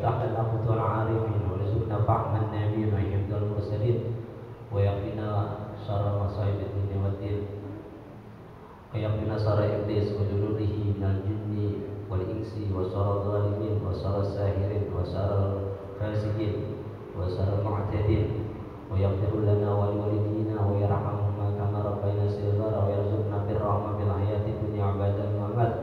وافتح لنا خطوة العارفين وارزقنا فهم النبيين وحفظ المرسلين ويقنا شر مصائب الدنيا والدين ويقنا شر إبليس وجنوده من الجن والإنس وشر الظالمين وشر الساحرين وشر الفاسقين وشر المعتدين ويغفر لنا ولوالدينا ويرحمهما كما ربينا صغارا ويرزقنا بالرحمة في الحياة الدنيا وبعد الممات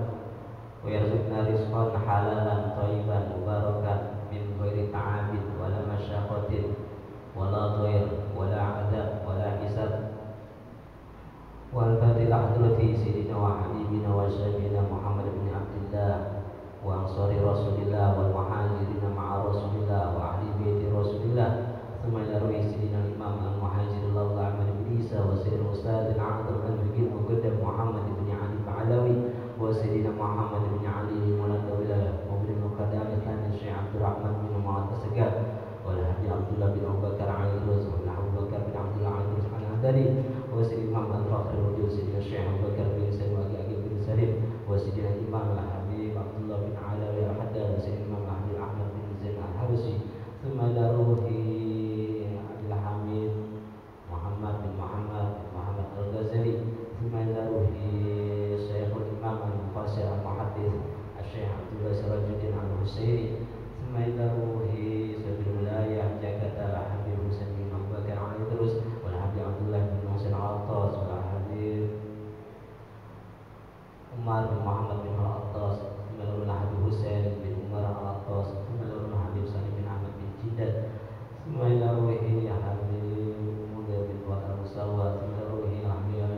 ويرزقنا رزقا حلالا طيبا مباركا من غير تعب ولا مشقة ولا ضير ولا عذاب ولا حساب والفاتحة لحضرة سيدنا وحبيبنا وشفينا محمد بن عبد الله وأنصار رسول الله والمهاجرين مع رسول الله وأهل بيت رسول الله ثم إلى روح سيدنا الإمام المهاجر الله أحمد بن عيسى وسيد الأستاذ الأعظم المجيد مقدم محمد بن علي العلوي وسيدنا محمد بن علي المنادوي وابن المقدام الثاني الشيخ عبد الرحمن بن معاذ السجاد والهدي عبد الله بن أبو بكر عيدروس أبو بكر بن عبد الله عيدروس الحنبلي وسيدنا الإمام الفخر الوجود سيدنا الشيخ أبو بكر بن سليم وأبي بن سليم وسيدنا الإمام الحبيب عبد الله بن علوي الحداد وسيدنا الإمام الحبيب أحمد بن زين الحبشي ثم إلى روح عبد الحميد محمد بن محمد الغزالي ثم إلى روح شيخ الإمام المفسر المحدث الشيخ عبد الله سراج الدين الحسيني ثم إلى روح سيد الولاية جاكتا الحبيب حسين بن أبو بكر عيدروس والحبيب عبد الله بن محسن عطاس والحبيب عمر بن محمد بن العطاس ثم إلى روح الحبيب حسين بن عمر العطاس ثم إلى روح الحبيب سالم بن أحمد بن جدد ثم إلى روح الحبيب مدير بن وقر مساوى ثم إلى روح الحبيب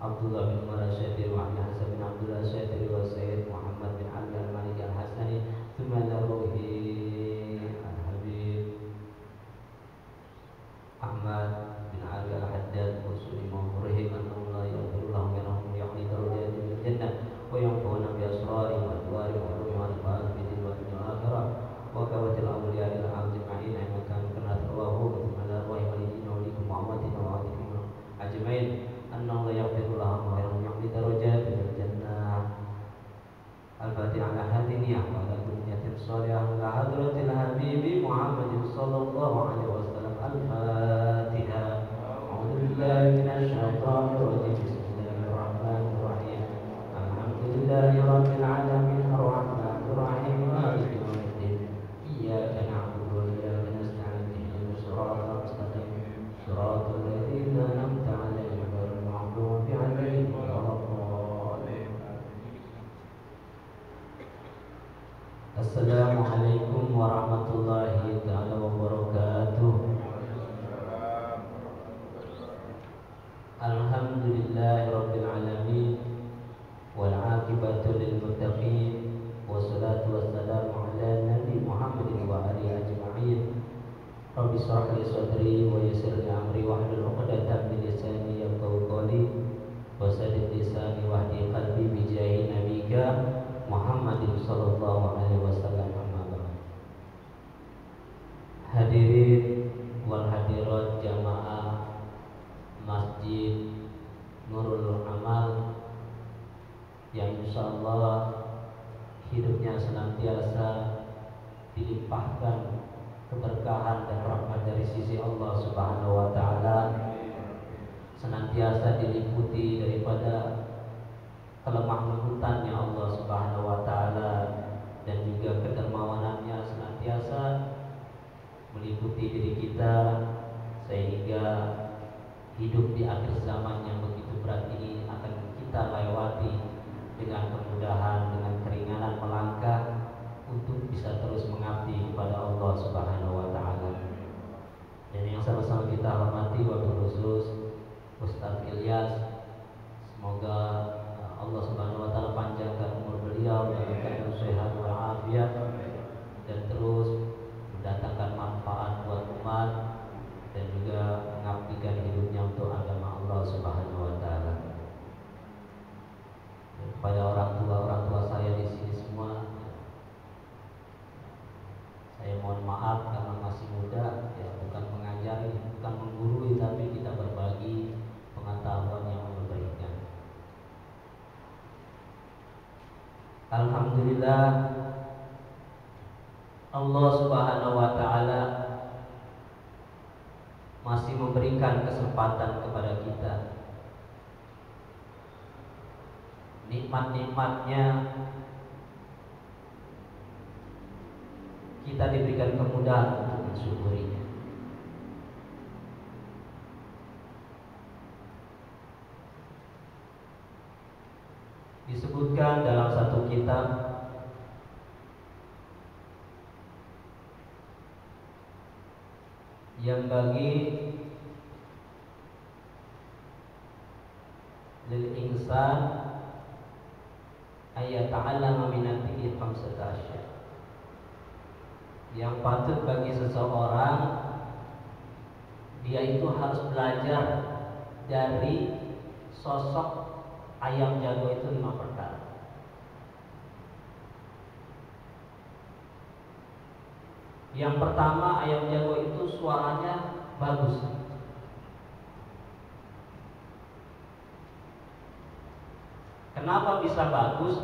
عبد الله بن عمر الشافعي وعبد الحسن بن عبد الله الشافعي والسيد محمد بن علي المالكي الحسني ثم إلى روح الحبيب أحمد بن علي الحداد وسلم ومرهم أنه لا يغفر لهم يرحمهم يعطي درجات من الجنة وينفعون بأسرارهم وأدوارهم وعلومهم والفاظ في الدنيا والآخرة وكوات الأولياء الأجمعين أينما كانوا كما رواه ثم إلى روح والدين وليكم وأمواتنا وأمواتكم أجمعين أنه لا يغفر لهم ويرحمهم يعطي درجات من الجنة الفاتحة على هذه وعلى كل نية صالحة على حضرة الحبيب محمد صلى الله عليه وسلم الفاتحة أعوذ بالله من الشيطان الرجيم بسم الله الرحمن الرحيم الحمد لله رب العالمين الرحمن الرحيم مالك يوم الدين إياك نعبد وإياك نستعين اهدنا الصراط المستقيم صراط الذين أنعمت عليهم غير المغضوب عليهم ولا الضالين. Assalamualaikum warahmatullahi ta'ala wabarakatuh. Alhamdulillahi rabbil alamin wal aqibatu lil muttaqin wassalatu wassalamu ala nabi Muhammadin wa alihi ajma'in. Rabbi shrah li sadri wa yassir li amri wahlul 'uqdatam min lisani yafqahu qawli wasaddid lisani wahdi qalbi bi jahi nabiyika Muhammadin sallallahu alaihi wasallam. Hadirin wal hadirat jamaah Masjid Nurul Amal yang insyaallah hidupnya senantiasa dilimpahkan keberkahan dan rahmat dari sisi Allah Subhanahu wa taala, senantiasa diliputi daripada kelemah lembutannya Allah Subhanahu wa taala dan juga kedermawanannya senantiasa meliputi diri kita sehingga hidup di akhir zaman yang begitu berat ini akan kita lewati dengan kemudahan, dengan keringanan melangkah untuk bisa terus mengabdi kepada Allah Subhanahu wa taala. Dan yang sama-sama kita hormati wabil khusus Ustaz Ilyas, semoga Allah Subhanahu wa taala panjangkan umur beliau, berikan sehat wal afiat dan terus mendatangkan manfaat buat umat dan juga mengabdikan hidupnya untuk agama Allah Subhanahu wa taala. Kepada orang tua saya di sini semua, saya mohon maaf karena masih muda, ya bukan mengajari, bukan menggurui, tapi kita berbagi pengetahuan yang memberikan. Alhamdulillah Allah Subhanahu wa taala masih memberikan kesempatan kepada kita. Nikmat-nikmatnya kita diberikan kemudahan untuk mensyukurinya. Disebutkan dalam satu kitab yang bagi lil insan ayat ta'allama minatihi khamsata asya. Yang patut bagi seseorang, dia itu harus belajar dari sosok ayam jago itu 5 perkara. Yang pertama, ayam jago itu suaranya bagus. Kenapa bisa bagus?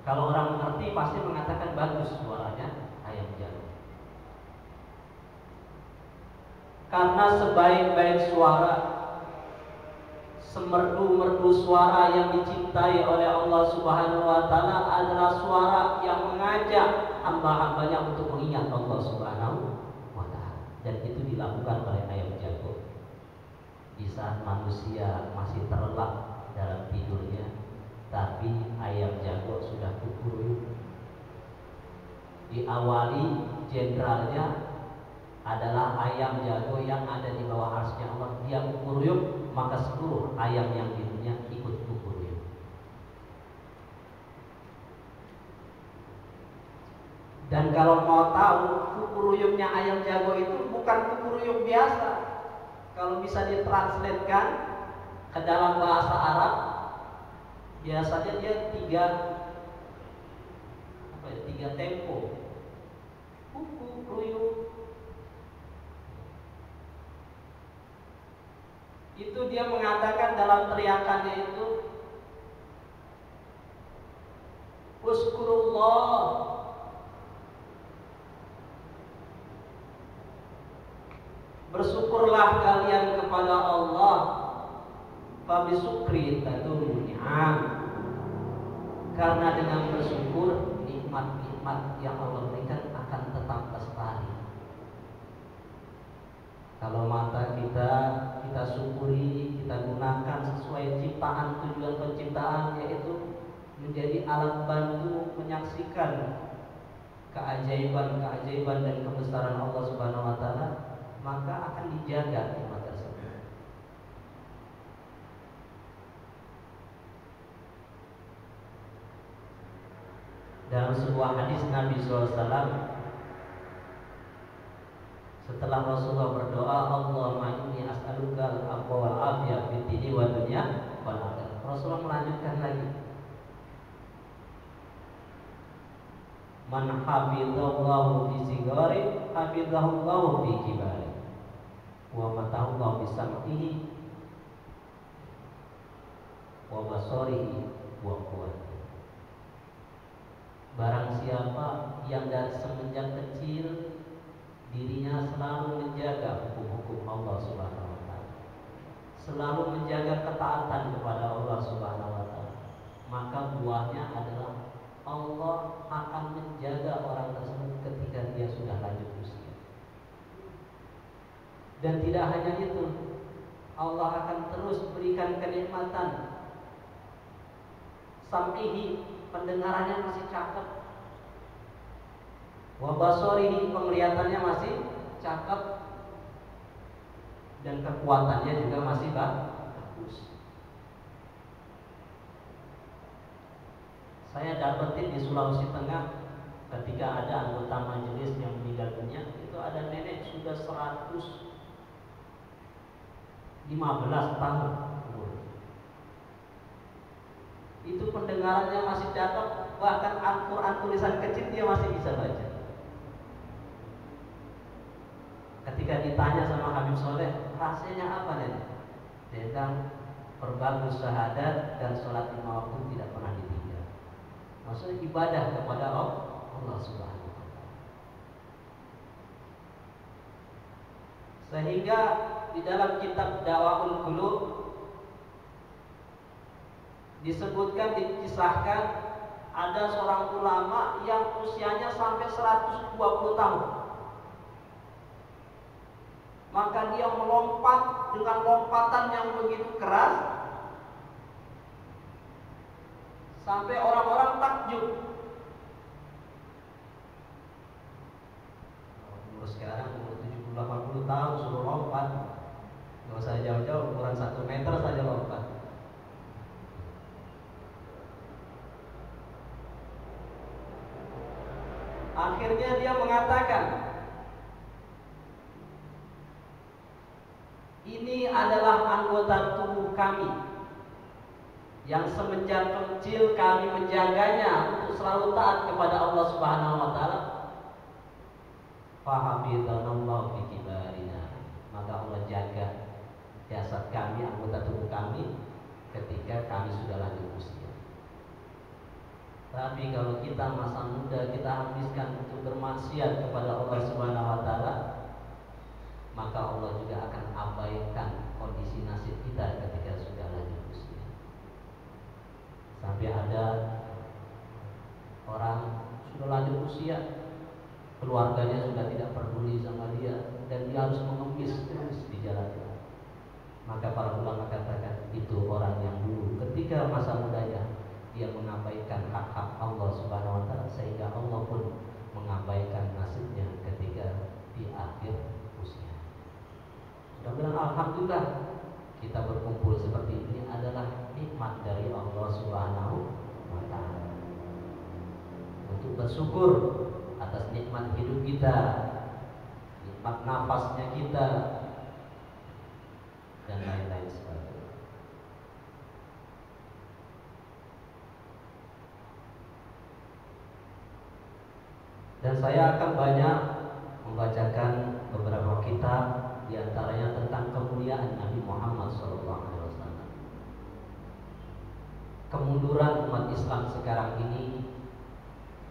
Kalau orang mengerti pasti mengatakan bagus suaranya ayam jago. Karena sebaik-baik suara, semerdu-merdu suara yang dicintai oleh Allah Subhanahu wa taala adalah suara yang mengajak hamba-hambanya untuk mengingat Allah Subhanahu wa taala. Dan itu dilakukan oleh ayam jago. Di saat manusia masih terlelap dalam tidurnya, tapi ayam jago sudah kukuruyuk. Diawali jenderalnya adalah ayam jago yang ada di bawah arsy Allah. Dia kukuruyuk, maka seluruh ayam yang di dunia ikut kukuruyuk. Dan kalau mau tahu, kukuruyuknya ayam jago itu bukan kukuruyuk biasa. Kalau bisa ditranslatekan ke dalam bahasa Arab, biasanya dia tiga tempo. Kukuruyuk. Itu dia mengatakan dalam teriakannya itu, Uskurullah, bersyukurlah kalian kepada Allah, fabisukri tadumul ni'am, karena dengan bersyukur nikmat-nikmat yang Allah berikan akan tetap lestari. Kalau mata kita syukuri, kita gunakan sesuai ciptaan, tujuan penciptaan, yaitu menjadi alat bantu menyaksikan keajaiban dan kebesaran Allah Subhanahu wa taala, maka akan dijaga nikmat tersebut. Dalam sebuah hadis Nabi SAW, setelah Rasulullah berdoa, Allahumma inni as'aluka al-afwa wal afiyah fid dini wa dunya wal akhirah, Rasulullah melanjutkan lagi, man hafizallahu fi sigari hafizahullahu fi kibari wa matahullahu bi sam'ihi wa basarihi wa quwwatihi. Barang siapa yang dari semenjak kecil dirinya selalu menjaga hukum-hukum Allah Subhanahu wa taala, selalu menjaga ketaatan kepada Allah Subhanahu wa taala, maka buahnya adalah Allah akan menjaga orang tersebut ketika dia sudah lanjut usia. Dan tidak hanya itu, Allah akan terus berikan kenikmatan. Sam'ihi, pendengarannya masih cakep. Wa basarihi, penglihatannya masih cakep. Dan kekuatannya juga masih bagus. Saya dapetin di Sulawesi Tengah, ketika ada anggota majelis yang meninggal dunia, itu ada nenek sudah 115 tahun umur. Itu pendengarannya masih cakep, bahkan Al-Quran tulisan kecil dia masih bisa baca. Ketika ditanya sama Habib Soleh, rahasianya apa nenek? Dia bilang, perbagus syahadat dan sholat 5 waktu tidak pernah ditinggal. Maksudnya ibadah kepada Allah Subhanahu wa taala. Sehingga di dalam kitab Dawaul Qulub disebutkan, dikisahkan ada seorang ulama yang usianya sampai 120 tahun. Maka dia melompat dengan lompatan yang begitu keras sampai orang-orang takjub. Umur sekarang umur 70-80 tahun suruh lompat, nggak usah jauh-jauh, ukuran 1 meter saja lompat. Akhirnya dia mengatakan, ini adalah anggota tubuh kami yang semenjak kecil kami menjaganya untuk selalu taat kepada Allah Subhanahu wa taala. Fahafidhanallahu fi kibarina. Maka Allah jaga jasad kami, anggota tubuh kami ketika kami sudah lanjut usia. Tapi kalau kita masa muda kita habiskan untuk bermaksiat kepada Allah Subhanahu wa taala, maka Allah juga akan abaikan kondisi nasib kita ketika sudah lanjut usia. Sampai ada orang sudah lanjut usia, keluarganya sudah tidak peduli sama dia dan dia harus mengemis terus di jalan. Maka para ulama katakan itu orang yang dulu ketika masa mudanya dia mengabaikan hak-hak Allah Subhanahu wa taala, sehingga Allah pun mengabaikan nasibnya ketika di akhir usia. Mudah-mudahan alhamdulillah kita berkumpul seperti ini adalah nikmat dari Allah Subhanahu wa taala. Untuk bersyukur atas nikmat hidup kita, nikmat nafasnya kita, dan lain-lain sebagainya. Dan saya akan banyak membacakan beberapa kitab, diantaranya tentang kemuliaan Nabi Muhammad SAW. Kemunduran umat Islam sekarang ini,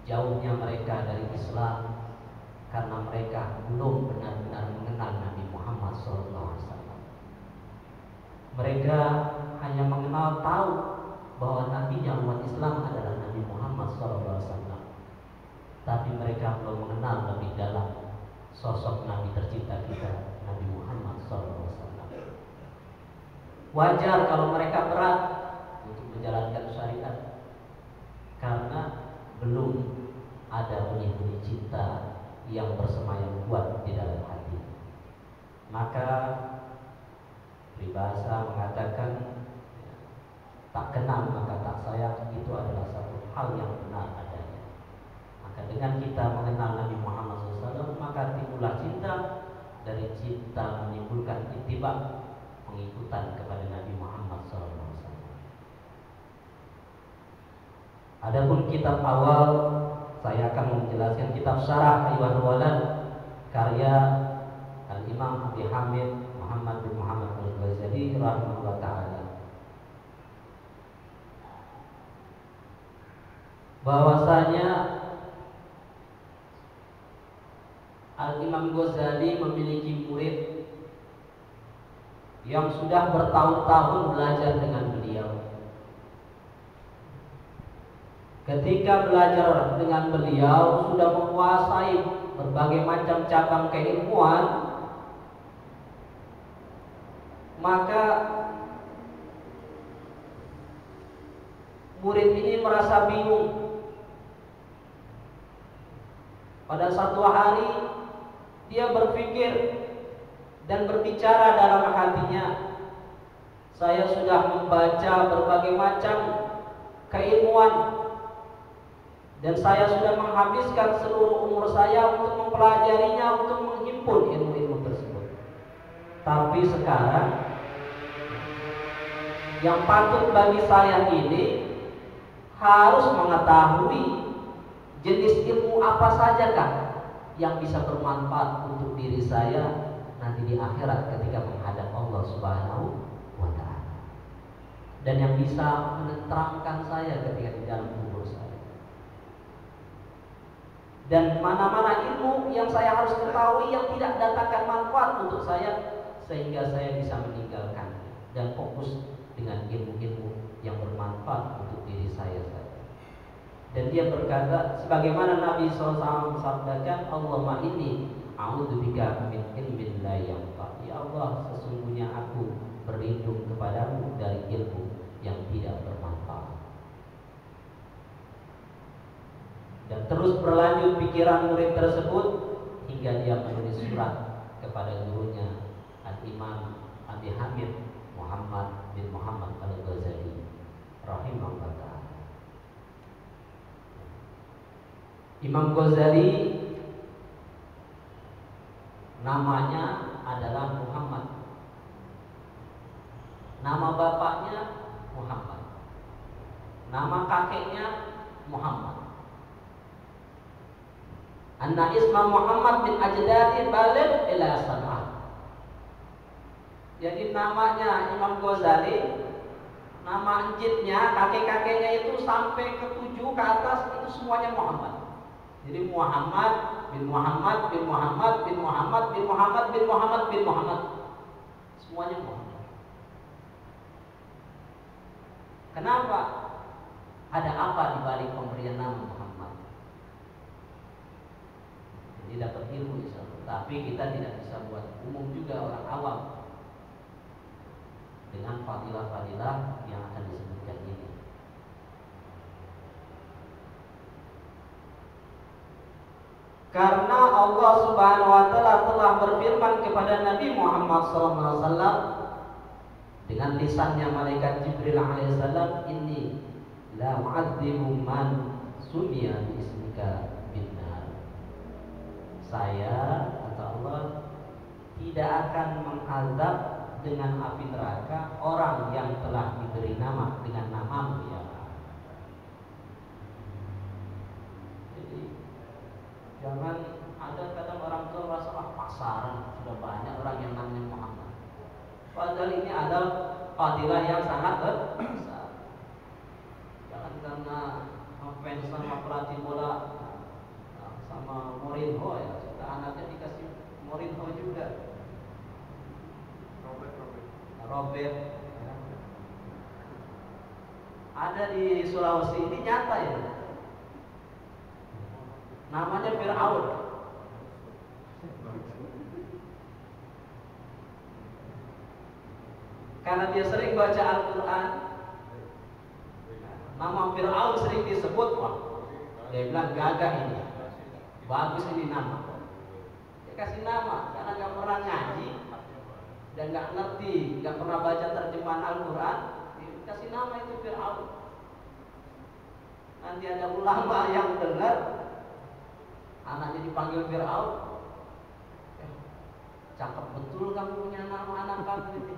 jauhnya mereka dari Islam karena mereka belum benar-benar mengenal Nabi Muhammad SAW. Mereka hanya mengenal tahu bahwa nabinya umat Islam adalah Nabi Muhammad SAW. Tapi mereka belum mengenal lebih dalam sosok Nabi tercinta kita, Nabi Muhammad SAW. Wajar kalau mereka berat untuk menjalankan syariat, karena belum ada benih-benih cinta yang bersemayam kuat di dalam hati. Maka peribahasa mengatakan, tak kenal maka tak sayang, itu adalah satu hal yang benar adanya. Maka dengan kita mengenal Nabi Muhammad SAW, maka timbullah cinta. Dari cinta menimbulkan ittiba, pengikutan kepada Nabi Muhammad SAW. Adapun kitab awal, saya akan menjelaskan kitab Syarah Ayyuhal Walad karya Al-Imam Abi Hamid Muhammad bin Muhammad Al-Ghazali rahimahullah ta'ala. Bahwasanya Al-Imam Ghazali memiliki murid yang sudah bertahun-tahun belajar dengan beliau. Ketika belajar dengan beliau sudah menguasai berbagai macam cabang keilmuan, maka murid ini merasa bingung. Pada satu hari dia berpikir dan berbicara dalam hatinya, saya sudah membaca berbagai macam keilmuan dan saya sudah menghabiskan seluruh umur saya untuk mempelajarinya, untuk menghimpun ilmu-ilmu tersebut. Tapi sekarang yang patut bagi saya ini harus mengetahui jenis ilmu apa sajakah yang bisa bermanfaat untuk diri saya nanti di akhirat ketika menghadap Allah Subhanahu wa ta'ala, dan yang bisa menenteramkan saya ketika di dalam kubur saya. Dan mana-mana ilmu yang saya harus ketahui yang tidak datangkan manfaat untuk saya, sehingga saya bisa meninggalkan dan fokus dengan ilmu-ilmu yang bermanfaat untuk diri saya saja. Dan dia berkata, sebagaimana Nabi SAW sabdakan, Allahumma inni a'udzubika min ilmin la yanfa. Ya Allah, sesungguhnya aku berlindung kepadamu dari ilmu yang tidak bermanfaat. Dan terus berlanjut pikiran murid tersebut hingga dia menulis surat kepada gurunya Al-Imam Abi Hamid Muhammad bin Muhammad Al-Ghazali rahimahullah ta'ala. Imam Ghazali namanya adalah Muhammad. Nama bapaknya Muhammad. Nama kakeknya Muhammad. Anna isma Muhammad bin ajdadi balik ila sab'ah. Jadi namanya Imam Ghazali, nama anjitnya, kakek-kakeknya itu sampai ke 7 ke atas itu semuanya Muhammad. Jadi Muhammad bin Muhammad bin Muhammad bin Muhammad bin Muhammad bin Muhammad bin Muhammad, semuanya Muhammad. Kenapa? Ada apa di balik pemberian nama Muhammad? Jadi dapat ilmu insyaallah. Tapi kita tidak bisa buat umum juga orang awam dengan fadilah-fadilah yang akan disebutkan ini. Karena Allah Subhanahu wa taala telah berfirman kepada Nabi Muhammad SAW dengan lisannya malaikat Jibril alaihissalam, inni la mu'adzibu man sumiya bi ismika binnar. Saya, kata Allah, tidak akan mengazab dengan api neraka orang yang telah diberi nama dengan namamu ya Allah. Jadi jangan ada kadang orang tua merasa pasaran sudah banyak orang yang namanya Muhammad. Padahal ini adalah fadilah yang sangat besar. Jangan karena ngefans sama pelatih bola sama Mourinho ya, sudah anaknya dikasih Mourinho juga. Robert ya. Ada di Sulawesi ini nyata ya. Namanya Fir'aun. Karena dia sering baca Al-Quran, nama Fir'aun sering disebut. Wah, dia bilang gagah ini, bagus ini nama. Dia kasih nama karena gak pernah ngaji dan gak ngerti, gak pernah baca terjemahan Al-Quran, dikasih nama itu Fir'aun. Nanti ada ulama yang dengar anaknya dipanggil Fir'aun, cakep betul kamu punya nama anak kamu ini.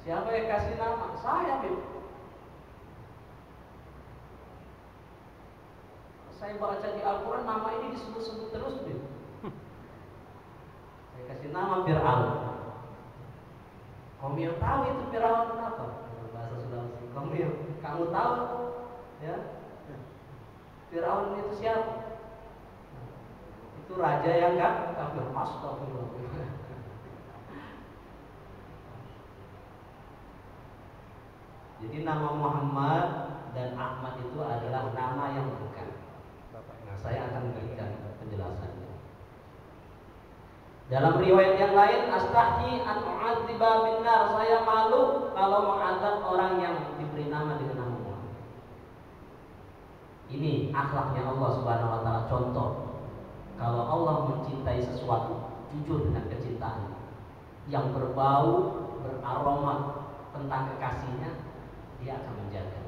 Siapa yang kasih nama? Saya, Bib. Saya baca di Al-Quran nama ini disebut-sebut terus, Bib. Saya kasih nama Fir'aun. Komil tahu itu Fir'aun apa? Bahasa Sulawesi. Komil, kamu tahu? Ya. Fir'aun itu siapa? Itu raja yang kafir. Astagfirullah. Jadi nama Muhammad dan Ahmad itu adalah nama yang bukan. Nah, saya akan berikan penjelasannya. Dalam riwayat yang lain, astahyi an u'adziba binnar, saya malu kalau mengazab orang yang diberi nama dengan nama Muhammad. Ini akhlaknya Allah Subhanahu wa taala. Contoh, kalau Allah mencintai sesuatu, jujur dengan kecintaan yang berbau, beraroma tentang kekasihnya, dia akan menjaga,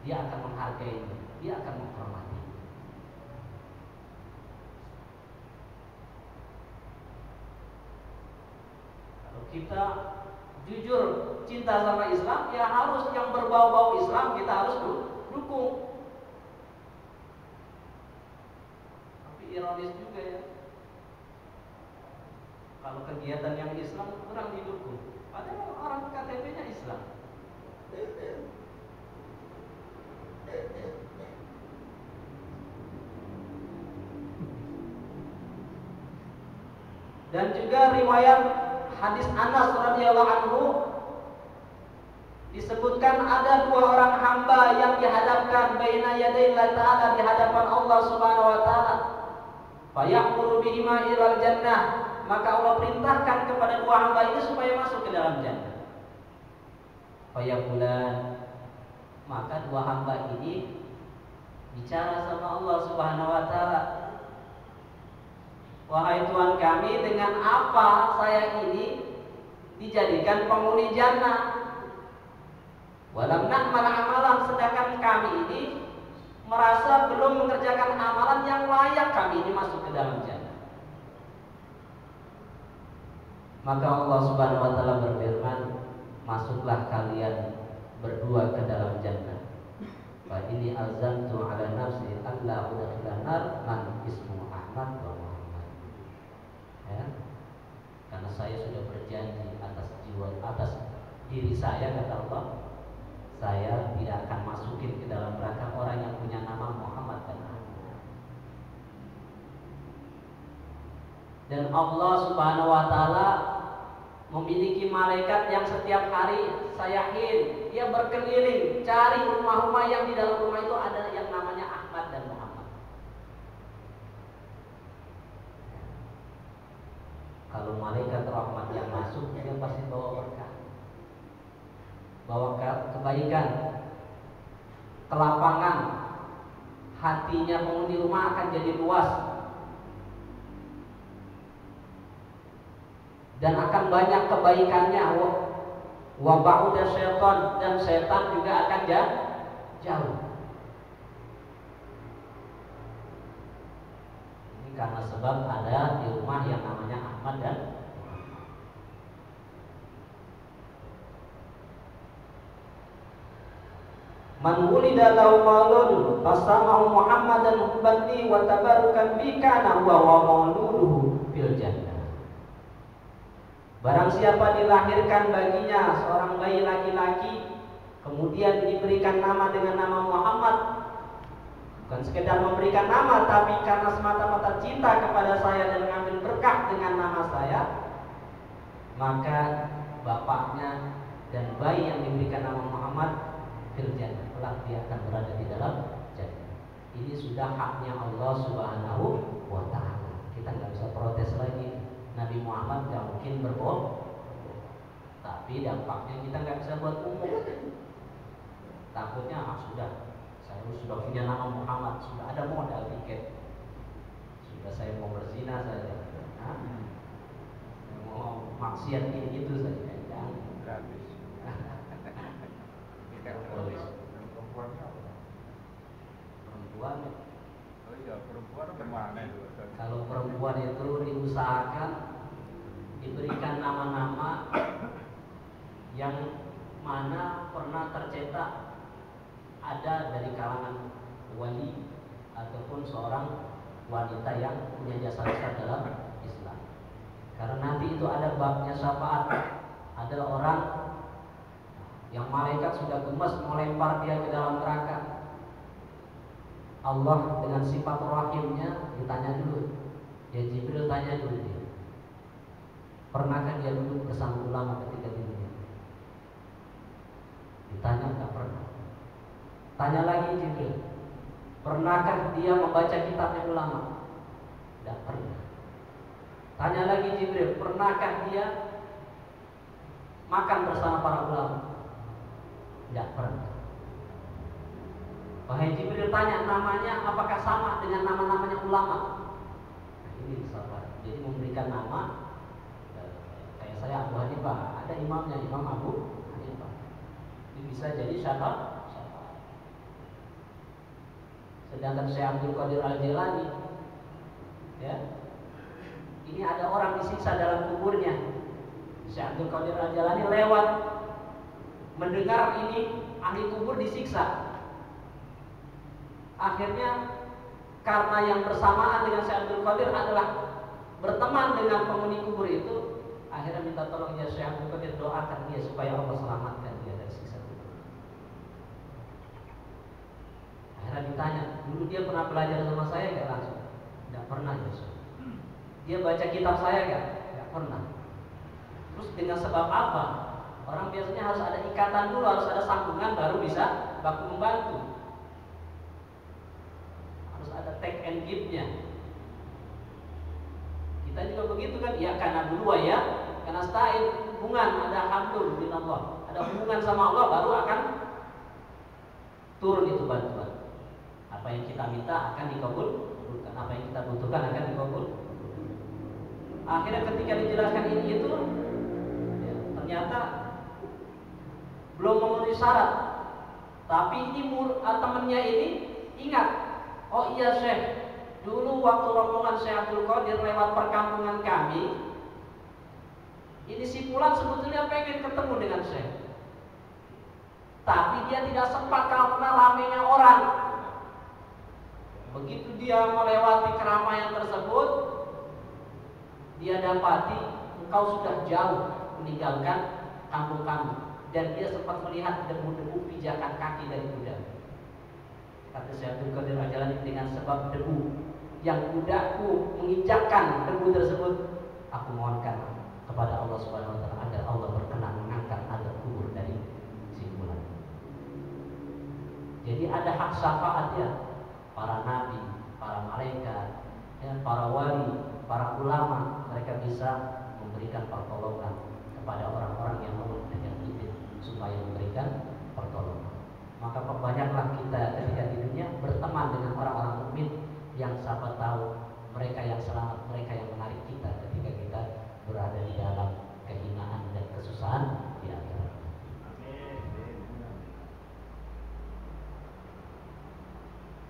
dia akan menghargai, dia akan menghormati. Kalau kita jujur cinta sama Islam, ya harus yang berbau-bau Islam kita harus dukung. Tapi ironis juga ya, kalau kegiatan yang Islam kurang didukung, padahal orang KTP-nya Islam. Dan juga riwayat hadis Anas radhiyallahu anhu disebutkan ada dua orang hamba yang dihadapkan baina yaday Allah Ta'ala, di hadapan Allah Subhanahu wa taala. Fayaqulu bihima ilal jannah, maka Allah perintahkan kepada dua hamba itu supaya masuk ke dalam jannah. Fayaqulan, maka dua hamba ini bicara sama Allah Subhanahu wa taala, wahai Tuhan kami, dengan apa saya ini dijadikan penghuni jannah? Walam na'mal amalan, sedangkan kami ini merasa belum mengerjakan amalan yang layak kami ini masuk ke dalam jannah. Maka Allah Subhanahu wa taala berfirman, masuklah kalian berdua ke dalam jannah. Fa ini azamtu ala nafsi alla udkhilan nar man ismu Ahmad wa Muhammad. Ya. Karena saya sudah berjanji atas diri saya, kata Allah, saya tidak akan masukin ke dalam neraka orang yang punya nama Muhammad dan Ahmad. Dan Allah Subhanahu wa taala memiliki malaikat yang setiap hari saya yakin dia berkeliling cari rumah-rumah yang di dalam rumah itu ada yang namanya Ahmad dan Muhammad. Kalau malaikat rahmat yang masuk, dia pasti bawa berkah, bawa kebaikan, kelapangan, hatinya penghuni rumah akan jadi luas, dan akan banyak kebaikannya. Wa ba'uda syaitan, dan setan juga akan jauh. Ini karena sebab ada di rumah yang namanya Ahmad dan man wulida lahu mauludun fasamahu Muhammadan hubbanni wa tabarukan bi kana huwa wa mauluduhu fil jannah. Barang siapa dilahirkan baginya seorang bayi laki-laki, kemudian diberikan nama dengan nama Muhammad, bukan sekedar memberikan nama, tapi karena semata-mata cinta kepada saya dan mengambil berkah dengan nama saya, maka bapaknya dan bayi yang diberikan nama Muhammad fil jannah, kelak dia akan berada di dalam jannah. Ini sudah haknya Allah Subhanahu wa taala. Kita nggak bisa protes lagi. Nabi Muhammad nggak mungkin berbohong, tapi dampaknya kita nggak bisa buat umum. Takutnya saya sudah punya nama Muhammad, sudah ada modal tiket, sudah saya mau berzina saja, mau maksiat ini itu saja, jangan gratis. Perempuan, oh iya, perempuan bagaimana itu? Kalau perempuan itu diusahakan diberikan nama-nama yang mana pernah tercetak ada dari kalangan wali ataupun seorang wanita yang punya jasa besar dalam Islam. Karena nanti itu ada babnya syafaat. Ada orang yang malaikat sudah gemas melempar dia ke dalam neraka. Allah dengan sifat rahimnya ditanya dulu. Ya Jibril tanya dulu dia, pernahkah dia duduk bersama ulama ketika di dunia? Ditanya, enggak pernah. Tanya lagi Jibril, pernahkah dia membaca kitabnya ulama? Enggak pernah. Tanya lagi Jibril, pernahkah dia makan bersama para ulama? Enggak pernah. Wahai Jibril, tanya namanya apakah sama dengan nama-namanya ulama? Nah, ini sahabat. Jadi memberikan nama, kayak saya Abu Hanifah, ada imamnya, Imam Abu Hanifah. Ini bisa jadi siapa? Sedangkan Syekh Abdul Qadir Al-Jilani, ya, ini ada orang disiksa dalam kuburnya. Syekh Abdul Qadir Al-Jilani lewat mendengar ini ahli kubur disiksa. Akhirnya karena yang bersamaan dengan Syekh Abdul Qadir adalah berteman dengan penghuni kubur itu, akhirnya minta tolong ya Syekh Abdul Qadir, doakan dia supaya Allah selamatkan dia dari siksa kubur. Akhirnya ditanya, dulu dia pernah belajar sama saya nggak? Langsung, nggak pernah ya. Dia baca kitab saya nggak? pernah. Terus dengan sebab apa? Orang biasanya harus ada ikatan dulu, harus ada sambungan baru bisa baku membantu. Harus ada take and give-nya. Kita juga begitu kan? Ya karena dulu ya, karena stain hubungan, ada hamdul bin Allah, ada hubungan sama Allah baru akan turun itu bantuan. Apa yang kita minta akan dikabulkan, apa yang kita butuhkan akan dikabulkan. Akhirnya ketika dijelaskan ini itu, ya, ternyata belum memenuhi syarat. Tapi ini temannya ini ingat, oh iya Syekh, dulu waktu rombongan Syekh Abdul Qadir lewat perkampungan kami, ini si Fulan sebetulnya pengen ketemu dengan Syekh, tapi dia tidak sempat karena ramainya orang. Begitu dia melewati keramaian tersebut, dia dapati engkau sudah jauh meninggalkan kampung kami, dan dia sempat melihat debu-debu pijakan kaki dari kuda. Kata Syekh Abdul Qadir Al-Jilani, dengan sebab debu yang kudaku menginjakkan debu tersebut, aku mohonkan kepada Allah Subhanahu wa taala agar Allah berkenan mengangkat azab kubur dari si Fulan. Jadi ada hak syafaatnya para nabi, para malaikat, ya, para wali, para ulama, mereka bisa memberikan pertolongan kepada orang-orang yang Allah dengan izin supaya memberikan pertolongan. Maka perbanyaklah kita ketika di dunia berteman dengan orang-orang mukmin yang siapa tahu mereka yang selamat, mereka yang menarik kita ketika kita berada di dalam kehinaan dan kesusahan di akhirat.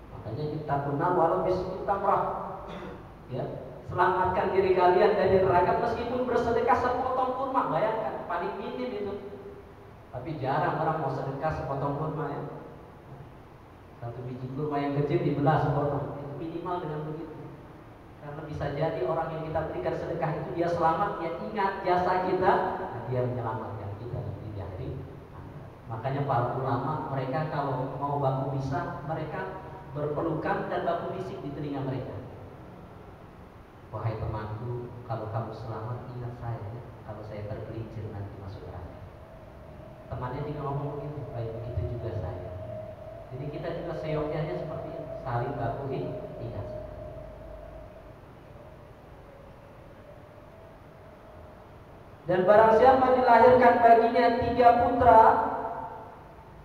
Makanya kita kenal walau bismillah tamrah, ya, selamatkan diri kalian dari neraka meskipun bersedekah sepotong kurma. Bayangkan, paling minim itu. Tapi jarang orang mau sedekah sepotong kurma, ya. Satu biji kurma yang kecil dibelah sepotong, itu minimal dengan begitu. Karena bisa jadi orang yang kita berikan sedekah itu dia selamat, dia ingat jasa kita, nah dia menyelamatkan kita nanti di hari akhirat. Makanya para ulama, mereka kalau mau baku bisa, mereka berpelukan dan baku bisik di telinga mereka. Wahai temanku, kalau kamu selamat ingat saya, ya. Kalau saya tergelincir nanti masuk neraka. Temannya juga ngomong begitu, baik begitu juga saya. Jadi kita juga seyogyanya seperti itu, saling baku ingat. Dan barang siapa dilahirkan baginya 3 putra,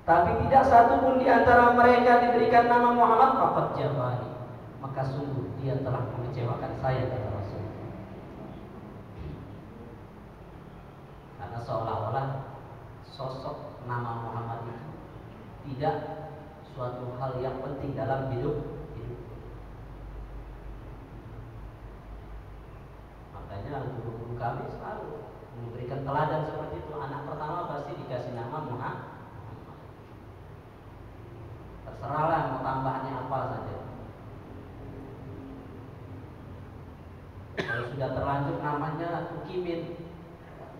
tapi tidak satu pun di antara mereka diberikan nama Muhammad, faqad jabani, maka sungguh dia telah mengecewakan saya, kata Rasul. Karena seolah-olah sosok nama Muhammad itu tidak suatu hal yang penting dalam hidup. Makanya guru-guru kami selalu memberikan teladan seperti itu. Anak pertama pasti dikasih nama Muhammad. Terserahlah mau tambahnya apa saja. Kalau sudah terlanjur namanya Tukimin,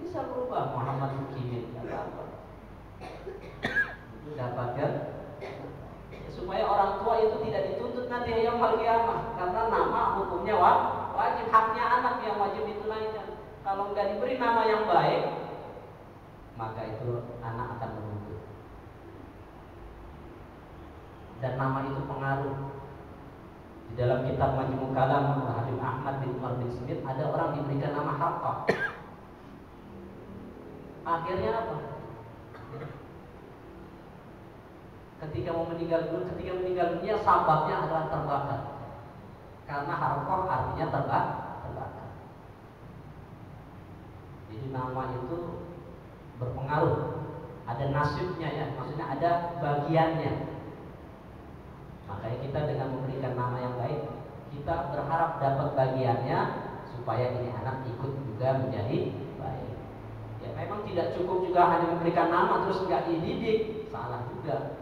bisa berubah Muhammad Tukimin, tidak apa. Itu dapatkan supaya orang tua itu tidak dituntut nanti yaumul qiyamah, karena nama hukumnya wajib, haknya anak yang wajib ditunaikan. Kalau nggak diberi nama yang baik, maka itu anak akan menuntut. Dan nama itu pengaruh. Di dalam kitab Majmu' Kalam Habib Ahmad bin Umar bin Smith, ada orang diberikan nama Harqah. Akhirnya apa? Ketika meninggal dunia, sababnya adalah terbakar. Karena Harqah artinya terbakar. Jadi nama itu berpengaruh, ada nasibnya, ya, maksudnya ada bagiannya. Makanya kita dengan memberikan nama yang baik, kita berharap dapat bagiannya supaya ini anak ikut juga menjadi baik. Ya memang tidak cukup juga hanya memberikan nama terus nggak dididik, salah juga.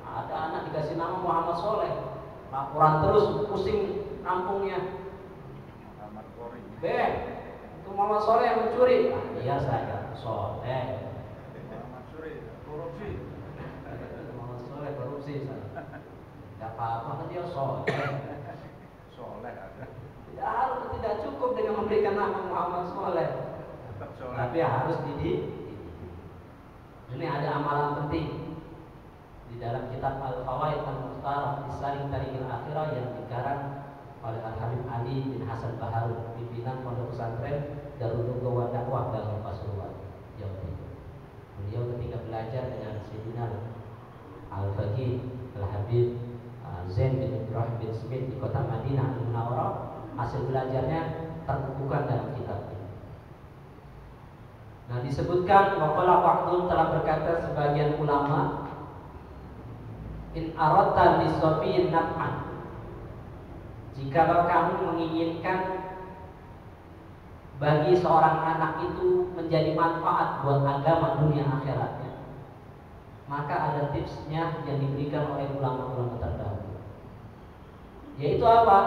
Ada anak dikasih nama Muhammad Soleh, laporan terus pusing kampungnya. Muhammad Kori. Itu Muhammad Soleh yang mencuri. Nah, iya saya Soleh. Muhammad Suri korupsi. Muhammad Soleh korupsi. Gak apa-apa kan dia Soleh. Soleh ada. Tidak cukup dengan memberikan nama Muhammad Soleh, tapi harus dididik. Ini ada amalan penting di dalam kitab Al-Fawaid Al-Mukhtarah di Saring Tariqil Akhirah yang dikarang oleh Al-Habib Ali bin Hasan Baharun, pimpinan Pondok Pesantren Darul Lughah wa Dakwah Bangun Pasuruan, Jawa Timur. Beliau ketika belajar dengan Sayyidina Al-Faqih Al-Habib Zain bin Ibrahim bin Smith di kota Madinah Al-Munawwarah, hasil belajarnya terbukukan dalam kitab ini. Nah, disebutkan waqala waqtum telah berkata sebagian ulama, in aradta lisabiyin naf'an, jikalau kamu menginginkan bagi seorang anak itu menjadi manfaat buat agama dunia akhiratnya, maka ada tipsnya yang diberikan oleh ulama-ulama terdahulu, yaitu apa?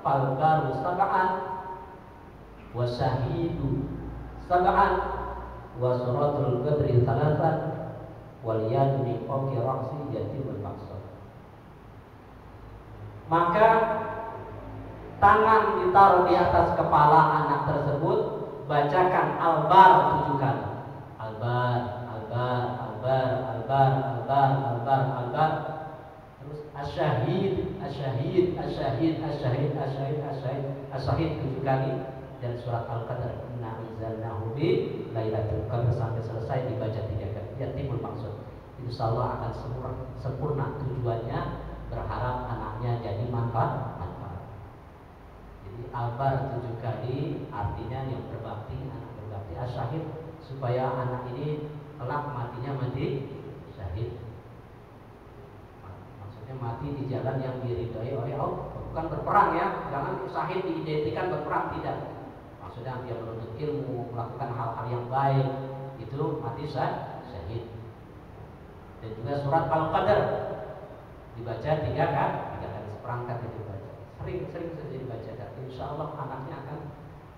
Falbaru sab'an wasyahidu sab'an wasuratul badri salatan wal yadu min fawqi ra'si yatimul maqsad. Maka tangan ditaruh di atas kepala anak tersebut, bacakan albar 7 kali. Albar, albar, albar, albar, albar, albar, albar. Terus asyahid, asyahid, asyahid, asyahid, asyahid, asyahid, asyahid 7 kali. Dan surat Al-Qadar inna anzalnahu fi lailatul qadar sampai selesai dibaca 3 kali. Ya timbul maksud. Insyaallah akan sempurna tujuannya, berharap anaknya jadi manfaat. Jadi albar 7 kali artinya yang berbakti, anak berbakti. Asyahid supaya anak ini kelak matinya mati syahid. Maksudnya mati di jalan yang diridhai oleh Allah, bukan berperang ya. Jangan syahid diidentikan berperang, tidak. Maksudnya dia menuntut ilmu, melakukan hal-hal yang baik, itu mati syahid. Dan juga surat Al-Qadar dibaca 3 kali, seperangkat itu dibaca. Sering-sering saja dibaca. Insya Allah anaknya akan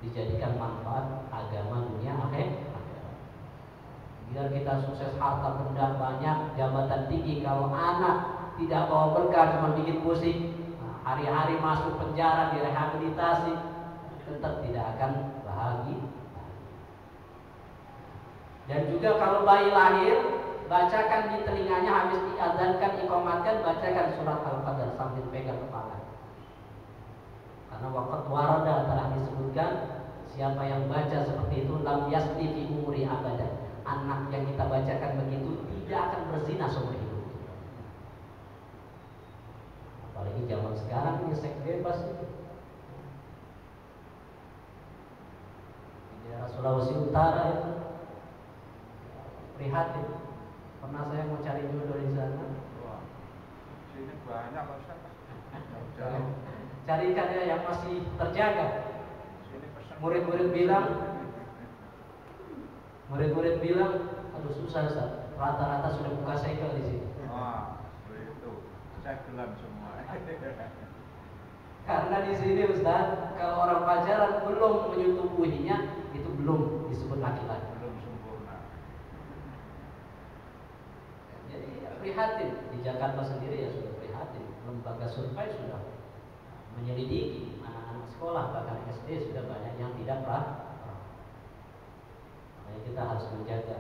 dijadikan manfaat agama dunia akhirat. Biar kita sukses, harta benda banyak, jabatan tinggi, kalau anak tidak bawa berkah, cuma bikin pusing, hari-hari masuk penjara, direhabilitasi, tetap tidak akan bahagia. Dan juga kalau bayi lahir, bacakan di telinganya habis diadzankan, iqamatkan, bacakan surat Al-Qadar sambil pegang kepala. Karena waqad warada telah disebutkan, siapa yang baca seperti itu lam yasdi fi umuri abada. Anak yang kita bacakan begitu tidak akan berzina seumur hidup. Apalagi zaman sekarang ini seks bebas itu. Di daerah Sulawesi Utara itu prihatin. Pernah saya mau cari jodoh di sana. Wah, sini banyak Pak Ustaz. Carikan ya yang masih terjaga. Murid-murid bilang, aduh susah Ustaz. Rata-rata sudah buka segel di sini. Wah, itu segelan semua. Karena di sini Ustaz, kalau orang pacaran belum menyetubuhinya, itu belum disebut laki-laki. Belum sempurna. Jadi prihatin. Di Jakarta sendiri ya sudah prihatin. Lembaga survei sudah menyelidiki anak-anak sekolah, bahkan SD sudah banyak yang tidak pernah. Makanya kita harus menjaga.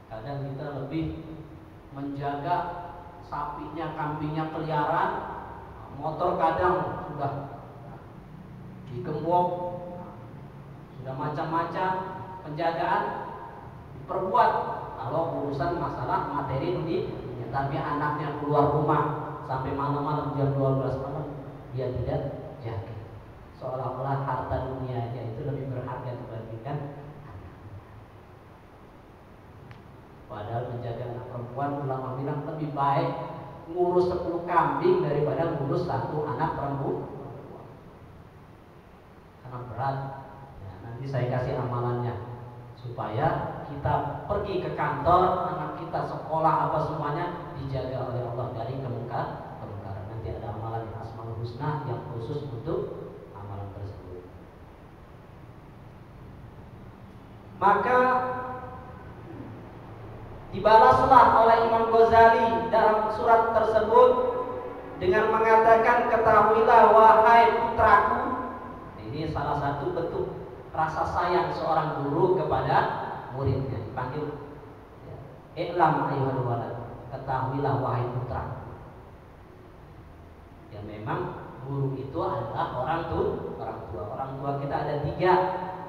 Kadang kita lebih menjaga sapinya, kambingnya keliaran, motor kadang sudah digembok, sudah macam-macam penjagaan diperbuat. Kalau urusan masalah materi dunia, tapi anaknya keluar rumah sampai malam-malam jam 12 malam, dia tidak jaga, seolah-olah harta dunianya itu lebih berharga dibandingkan anak. Padahal menjaga anak perempuan, ulama bilang lebih baik ngurus 10 kambing daripada ngurus 1 anak perempuan. Karena berat ya, nanti saya kasih amalannya supaya kita pergi ke kantor, anak kita sekolah apa semuanya dijaga oleh Allah dari kemungkaran. Nanti ada amalan Asmaul Husna yang khusus untuk amalan tersebut. Maka dibalaslah oleh Imam Ghazali dalam surat tersebut dengan mengatakan, ketahuilah wahai putraku, Ini salah satu bentuk rasa sayang seorang guru kepada muridnya. Dipanggil, ya, "I'lam ayyuhal walad," ketahuilah wahai putra. Ya memang guru itu adalah orang tua. Orang tua kita ada 3.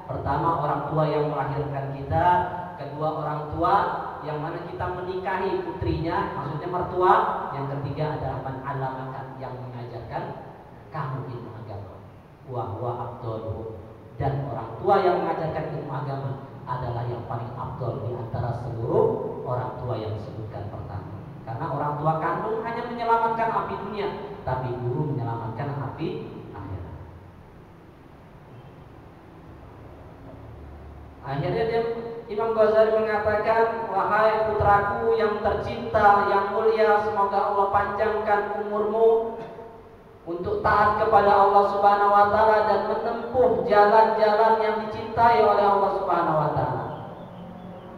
Pertama, orang tua yang melahirkan kita. Kedua, orang tua yang mana kita menikahi putrinya, maksudnya mertua. Yang ketiga adalah man alamakan, yang mengajarkan kamu ilmu agama. Wa huwa afdaluhum. Dan orang tua yang mengajarkan ilmu agama adalah yang paling afdal di antara seluruh orang tua yang disebutkan pertama. Karena orang tua kandung hanya menyelamatkan api dunia, tapi guru menyelamatkan api akhirat. Akhirnya Imam Ghazali mengatakan, "Wahai putraku yang tercinta, yang mulia, semoga Allah panjangkan umurmu untuk taat kepada Allah Subhanahu wa taala dan menempuh jalan-jalan yang dicintai oleh Allah Subhanahu wa taala."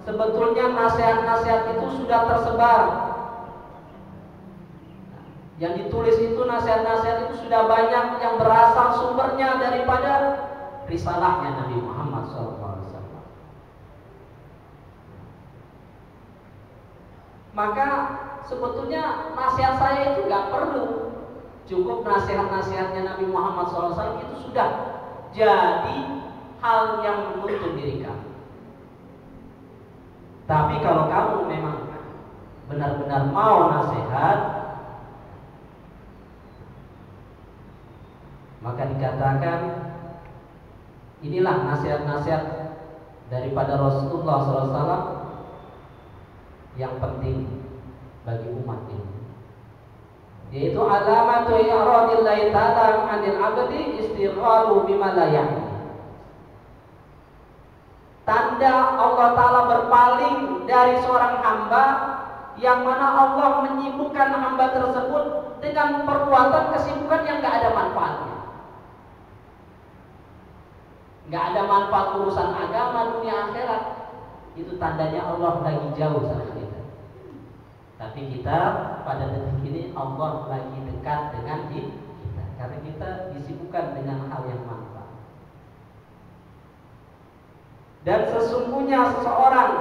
Sebetulnya nasihat-nasihat itu sudah tersebar. Yang ditulis itu, nasihat-nasihat itu sudah banyak, yang berasal sumbernya daripada risalahnya Nabi Muhammad SAW. Maka sebetulnya nasihat saya itu gak perlu, cukup nasihat-nasihatnya Nabi Muhammad SAW itu sudah jadi hal yang menuntun diri kamu. Tapi kalau kamu memang benar-benar mau nasihat, maka dikatakan inilah nasihat-nasihat daripada Rasulullah SAW yang penting bagi umat ini, yaitu alamatu i'radillahi ta'ala 'anil 'abdi istighalu bima la ya'ni. Tanda Allah Ta'ala berpaling dari seorang hamba, yang mana Allah menyibukkan hamba tersebut dengan perbuatan kesibukan yang gak ada manfaatnya. Gak ada manfaat urusan agama, dunia, akhirat. Itu tandanya Allah lagi jauh sama kita. Tapi kita pada detik ini Allah lagi dekat dengan kita, karena kita disibukkan dengan hal yang manfaat. Dan sesungguhnya seseorang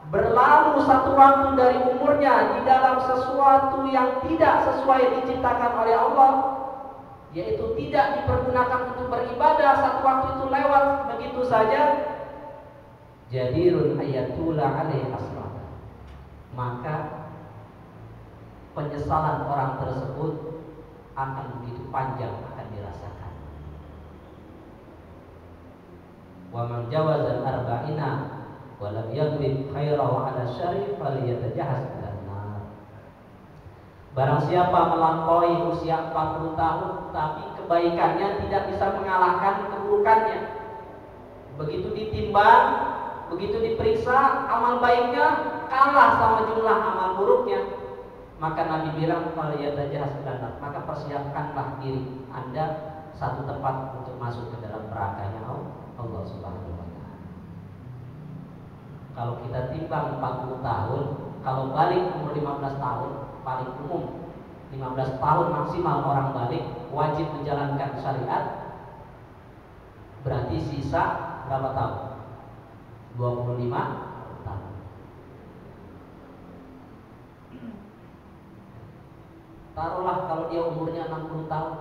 berlalu satu waktu dari umurnya di dalam sesuatu yang tidak sesuai diciptakan oleh Allah, yaitu tidak dipergunakan untuk beribadah, satu waktu itu lewat begitu saja, jadirun ayatullah alaihi asrah, maka penyesalan orang tersebut akan begitu panjang, akan dirasakan. Wa man jawaza al-arba'ina wa lam yaghlib khairahu 'ala syarri falyatajahaz bilan-nar. Barang siapa melampaui usia 40 tahun tapi kebaikannya tidak bisa mengalahkan keburukannya, begitu ditimbang, begitu diperiksa amal baiknya kalah sama jumlah amal buruknya, maka Nabi bilang falyatajahaz bilan-nar, maka persiapkanlah diri Anda satu tempat untuk masuk ke dalam nerakanya Allah Subhanahu wa taala. Kalau kita timbang 40 tahun, kalau balik umur 15 tahun, paling umum 15 tahun maksimal orang balik wajib menjalankan syariat, berarti sisa berapa tahun? 25 tahun. Taruhlah kalau dia umurnya 60 tahun,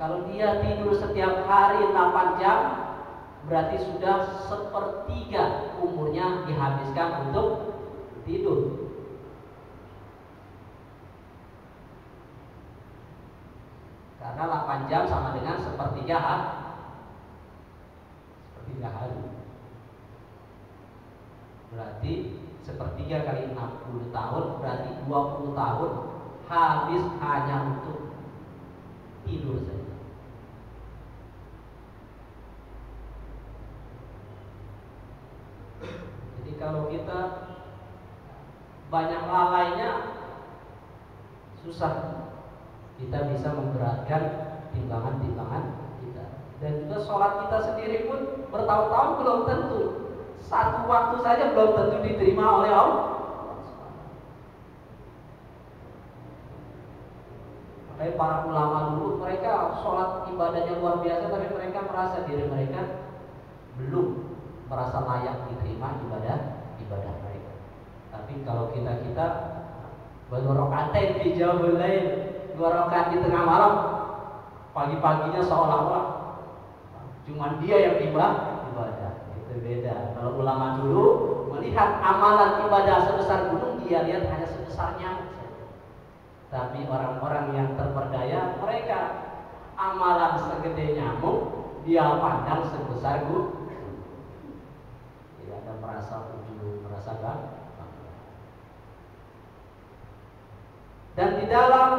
kalau dia tidur setiap hari 8 jam, berarti sudah 1/3 umurnya dihabiskan untuk tidur. Karena 8 jam sama dengan 1/3 hari. Berarti 1/3 kali 60 tahun, berarti 20 tahun habis hanya untuk tidur saja. Jadi kalau kita banyak lalainya, susah kita bisa memberatkan timbangan-timbangan kita. Dan juga sholat kita sendiri pun bertahun-tahun belum tentu, satu waktu saja belum tentu diterima oleh Allah. Maka Tapi para ulama dulu mereka sholat ibadahnya luar biasa, tapi mereka merasa diri mereka belum merasa layak diterima ibadah mereka. Tapi kalau kita baru rokaatain di jawabul lain, 2 rakaat di tengah malam, pagi-paginya seolah-olah cuma dia yang ibadah. Itu beda. Kalau ulama dulu melihat amalan ibadah sebesar gunung, dia lihat hanya sebesar nyamuk. Tapi orang-orang yang terperdaya, mereka amalan segede nyamuk, dia pandang sebesar gunung. Tidak ada merasa ujub, merasa bangga. Dan di dalam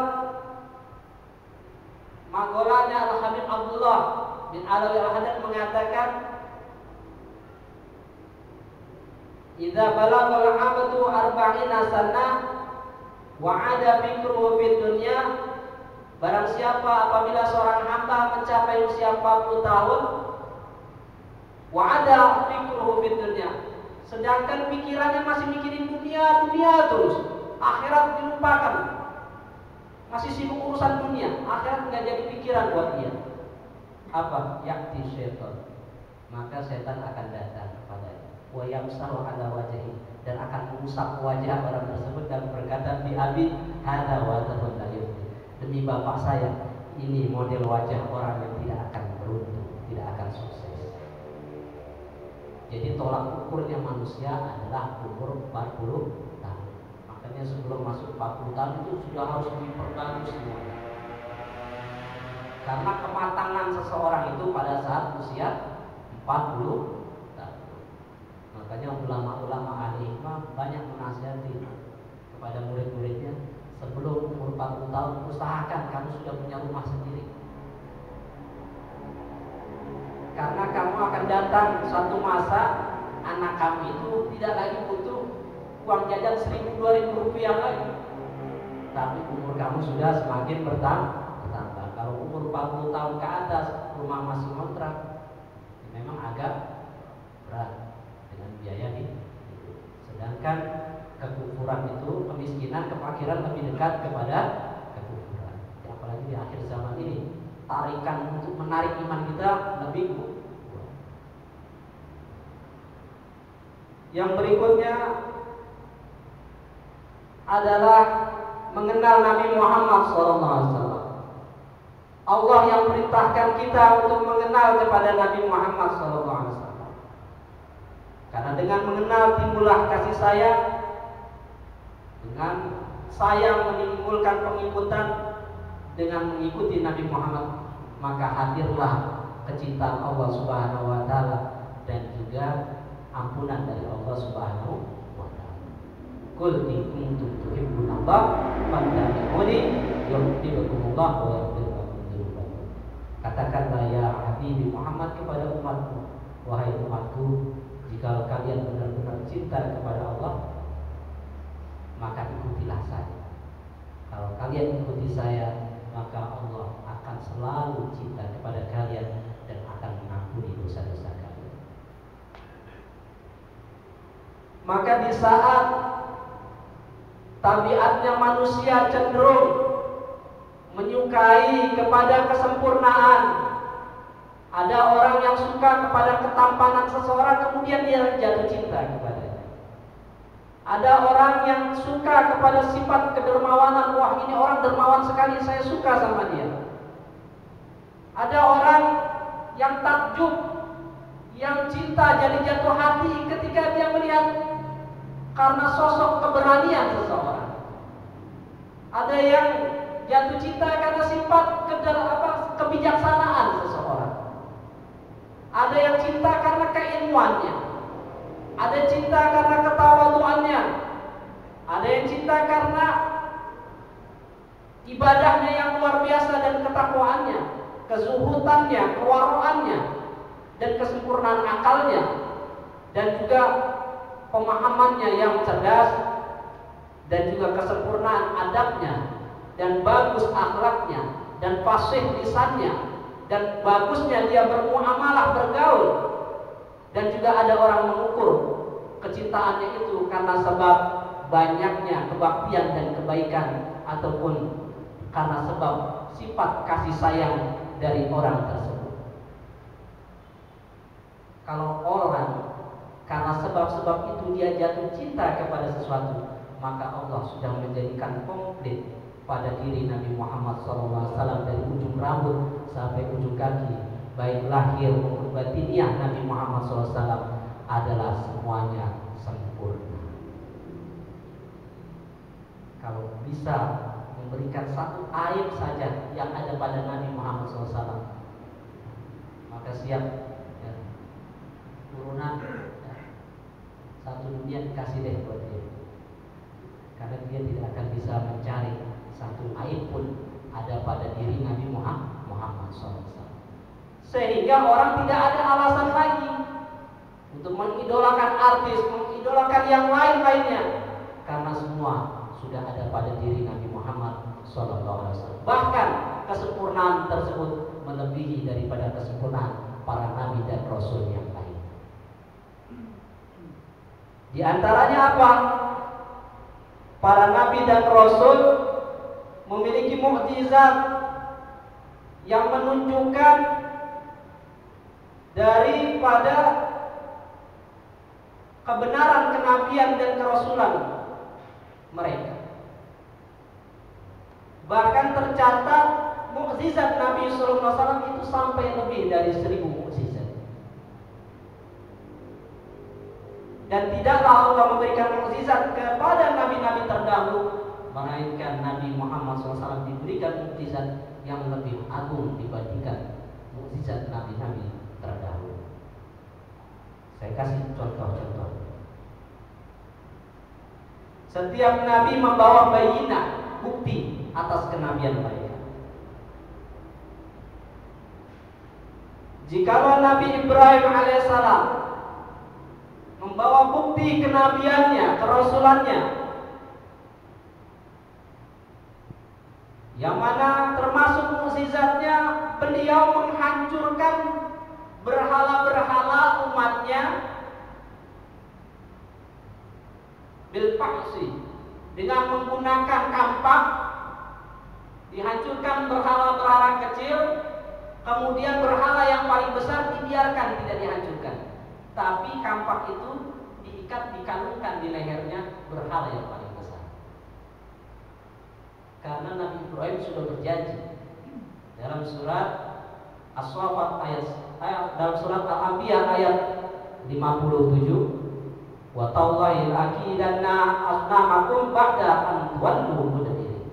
maqalahnya Al-Habib Abdullah bin Alawi Al-Haddad mengatakan, "Idza balagha al-'abdu 40 sanah wa 'ada fikruhu fid dunya." Barang siapa apabila seorang hamba mencapai usia 40 tahun, wa 'ada fikruhu fid dunya, sedangkan pikirannya masih mikirin dunia terus, akhirat dilupakan, masih sibuk urusan dunia, akhirat nggak jadi pikiran buat dia. Apa? Yakti syaitan, maka setan akan datang kepadanya, wa yamsahu ala wajhi, dan akan mengusap wajah orang tersebut dan berkata, bi abi hada wajhun la yuflih, demi bapak saya, ini model wajah orang yang tidak akan beruntung, tidak akan sukses. Jadi tolak ukurnya manusia adalah umur 40 tahun. Makanya sebelum masuk 40 tahun itu sudah harus diperbagus semuanya. Karena kematangan seseorang itu pada saat usia 40 tahun. Makanya ulama-ulama ahli hikmah banyak menasihati kepada murid-muridnya, sebelum umur 40 tahun usahakan kamu sudah punya rumah sendiri. Karena kamu akan datang suatu masa anak kamu itu tidak lagi butuh uang jajan 1.000-2.000 rupiah lagi, tapi umur kamu sudah semakin bertambah. Kalau umur 40 tahun ke atas, rumah masih kontrak, memang agak berat dengan biaya hidup. Sedangkan kekufuran itu, kemiskinan, kefakiran lebih dekat kepada kekufuran. Apalagi di akhir zaman ini, tarikan untuk menarik iman kita lebih kuat. Yang berikutnya adalah mengenal Nabi Muhammad SAW. Allah yang perintahkan kita untuk mengenal kepada Nabi Muhammad SAW. Karena dengan mengenal timbullah kasih sayang, dengan sayang menimbulkan pengikutan, dengan mengikuti Nabi Muhammad maka hadirlah kecintaan Allah Subhanahu wa taala dan juga ampunan dari Allah Subhanahu wa taala. Qul in kuntum tuhibbunallah fattabi'uni yuhibbukumullah wa yaghfir lakum dzunubakum. Katakanlah ya Habibi Muhammad kepada umatku, wahai umatku, jika kalian benar-benar cinta kepada Allah, maka ikutilah saya. Kalau kalian ikuti saya, maka Allah akan selalu cinta kepada kalian dan akan mengampuni dosa-dosa kalian. Maka di saat tabiatnya manusia cenderung menyukai kepada kesempurnaan, ada orang yang suka kepada ketampanan seseorang, kemudian dia jatuh cinta kepadanya. Ada orang yang suka kepada sifat kedermawanan, wah ini orang dermawan sekali, saya suka sama dia. Ada orang yang takjub, yang cinta jadi jatuh hati ketika dia melihat karena sosok keberanian seseorang. Ada yang jatuh cinta karena sifat kebijaksanaan seseorang. Ada yang cinta karena keilmuannya. Ada cinta karena ketawaduannya. Ada yang cinta karena ibadahnya yang luar biasa dan ketakwaannya, kezuhudannya, kewaruannya, dan kesempurnaan akalnya, dan juga pemahamannya yang cerdas, dan juga kesempurnaan adabnya, dan bagus akhlaknya, dan fasih lisannya, dan bagusnya dia bermuamalah, bergaul. Dan juga ada orang mengukur kecintaannya itu karena sebab banyaknya kebaktian dan kebaikan ataupun karena sebab sifat kasih sayang dari orang tersebut. Kalau orang karena sebab-sebab itu dia jatuh cinta kepada sesuatu, maka Allah sudah menjadikan komplit pada diri Nabi Muhammad SAW dari ujung rambut sampai ujung kaki, baik lahir maupun batiniah Nabi Muhammad SAW adalah semuanya sempurna. Kalau bisa memberikan satu aib saja yang ada pada Nabi Muhammad SAW, maka siap ya, turunan ya, satu dunia dikasih deh buat dia, karena dia tidak akan bisa mencari satu aib pun ada pada diri Nabi Muhammad SAW. Sehingga orang tidak ada alasan lagi untuk mengidolakan artis, mengidolakan yang lain-lainnya, karena semua sudah ada pada diri Nabi Muhammad SAW. Bahkan kesempurnaan tersebut melebihi daripada kesempurnaan para nabi dan rasul yang lain. Di antaranya apa? Para nabi dan rasul memiliki mukjizat yang menunjukkan daripada kebenaran kenabian dan kerasulan mereka. Bahkan tercatat mukjizat Nabi sallallahu alaihi wasallam itu sampai lebih dari 1000 mukjizat. Dan tidaklah Allah memberikan mukjizat kepada nabi-nabi terdahulu, melainkan Nabi Muhammad SAW diberikan mukjizat yang lebih agung dibandingkan mukjizat nabi-nabi terdahulu. Saya kasih contoh-contoh. Setiap nabi membawa bayinah, bukti atas kenabian mereka. Jikalau Nabi Ibrahim alaihissalam membawa bukti kenabiannya, kerasulannya, yang mana termasuk mukjizatnya beliau menghancurkan berhala-berhala umatnya bil paksi, dengan menggunakan kampak, dihancurkan berhala-berhala kecil, kemudian berhala yang paling besar dibiarkan tidak dihancurkan, tapi kampak itu diikat, dikalungkan di lehernya berhala yang paling besar. Karena Nabi Ibrahim sudah berjanji dalam surat As-Saffat dalam surat Al-Anbiya ayat 57, wa tallahi aqidanna asnamakum ba'da an tuwallu mudbirin.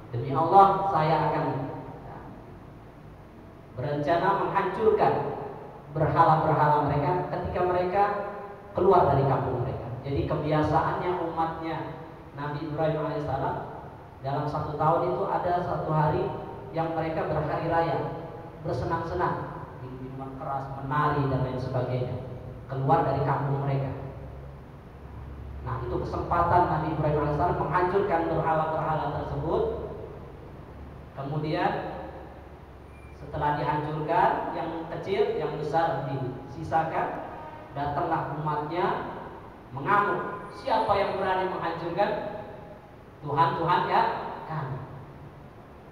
Demi Allah, saya akan berencana menghancurkan berhala-berhala mereka ketika mereka keluar dari kampung mereka. Jadi kebiasaannya umatnya Nabi Ibrahim alaihissalam dalam 1 tahun itu ada 1 hari yang mereka berhari raya, bersenang-senang, minuman keras, menari dan lain sebagainya, keluar dari kampung mereka. Nah, itu kesempatan Nabi Ibrahim alaihissalam menghancurkan berhala-berhala tersebut. Kemudian setelah dihancurkan, yang kecil, yang besar disisakan, datanglah umatnya mengamuk, siapa yang berani menghancurkan Tuhan-Tuhan ya kami.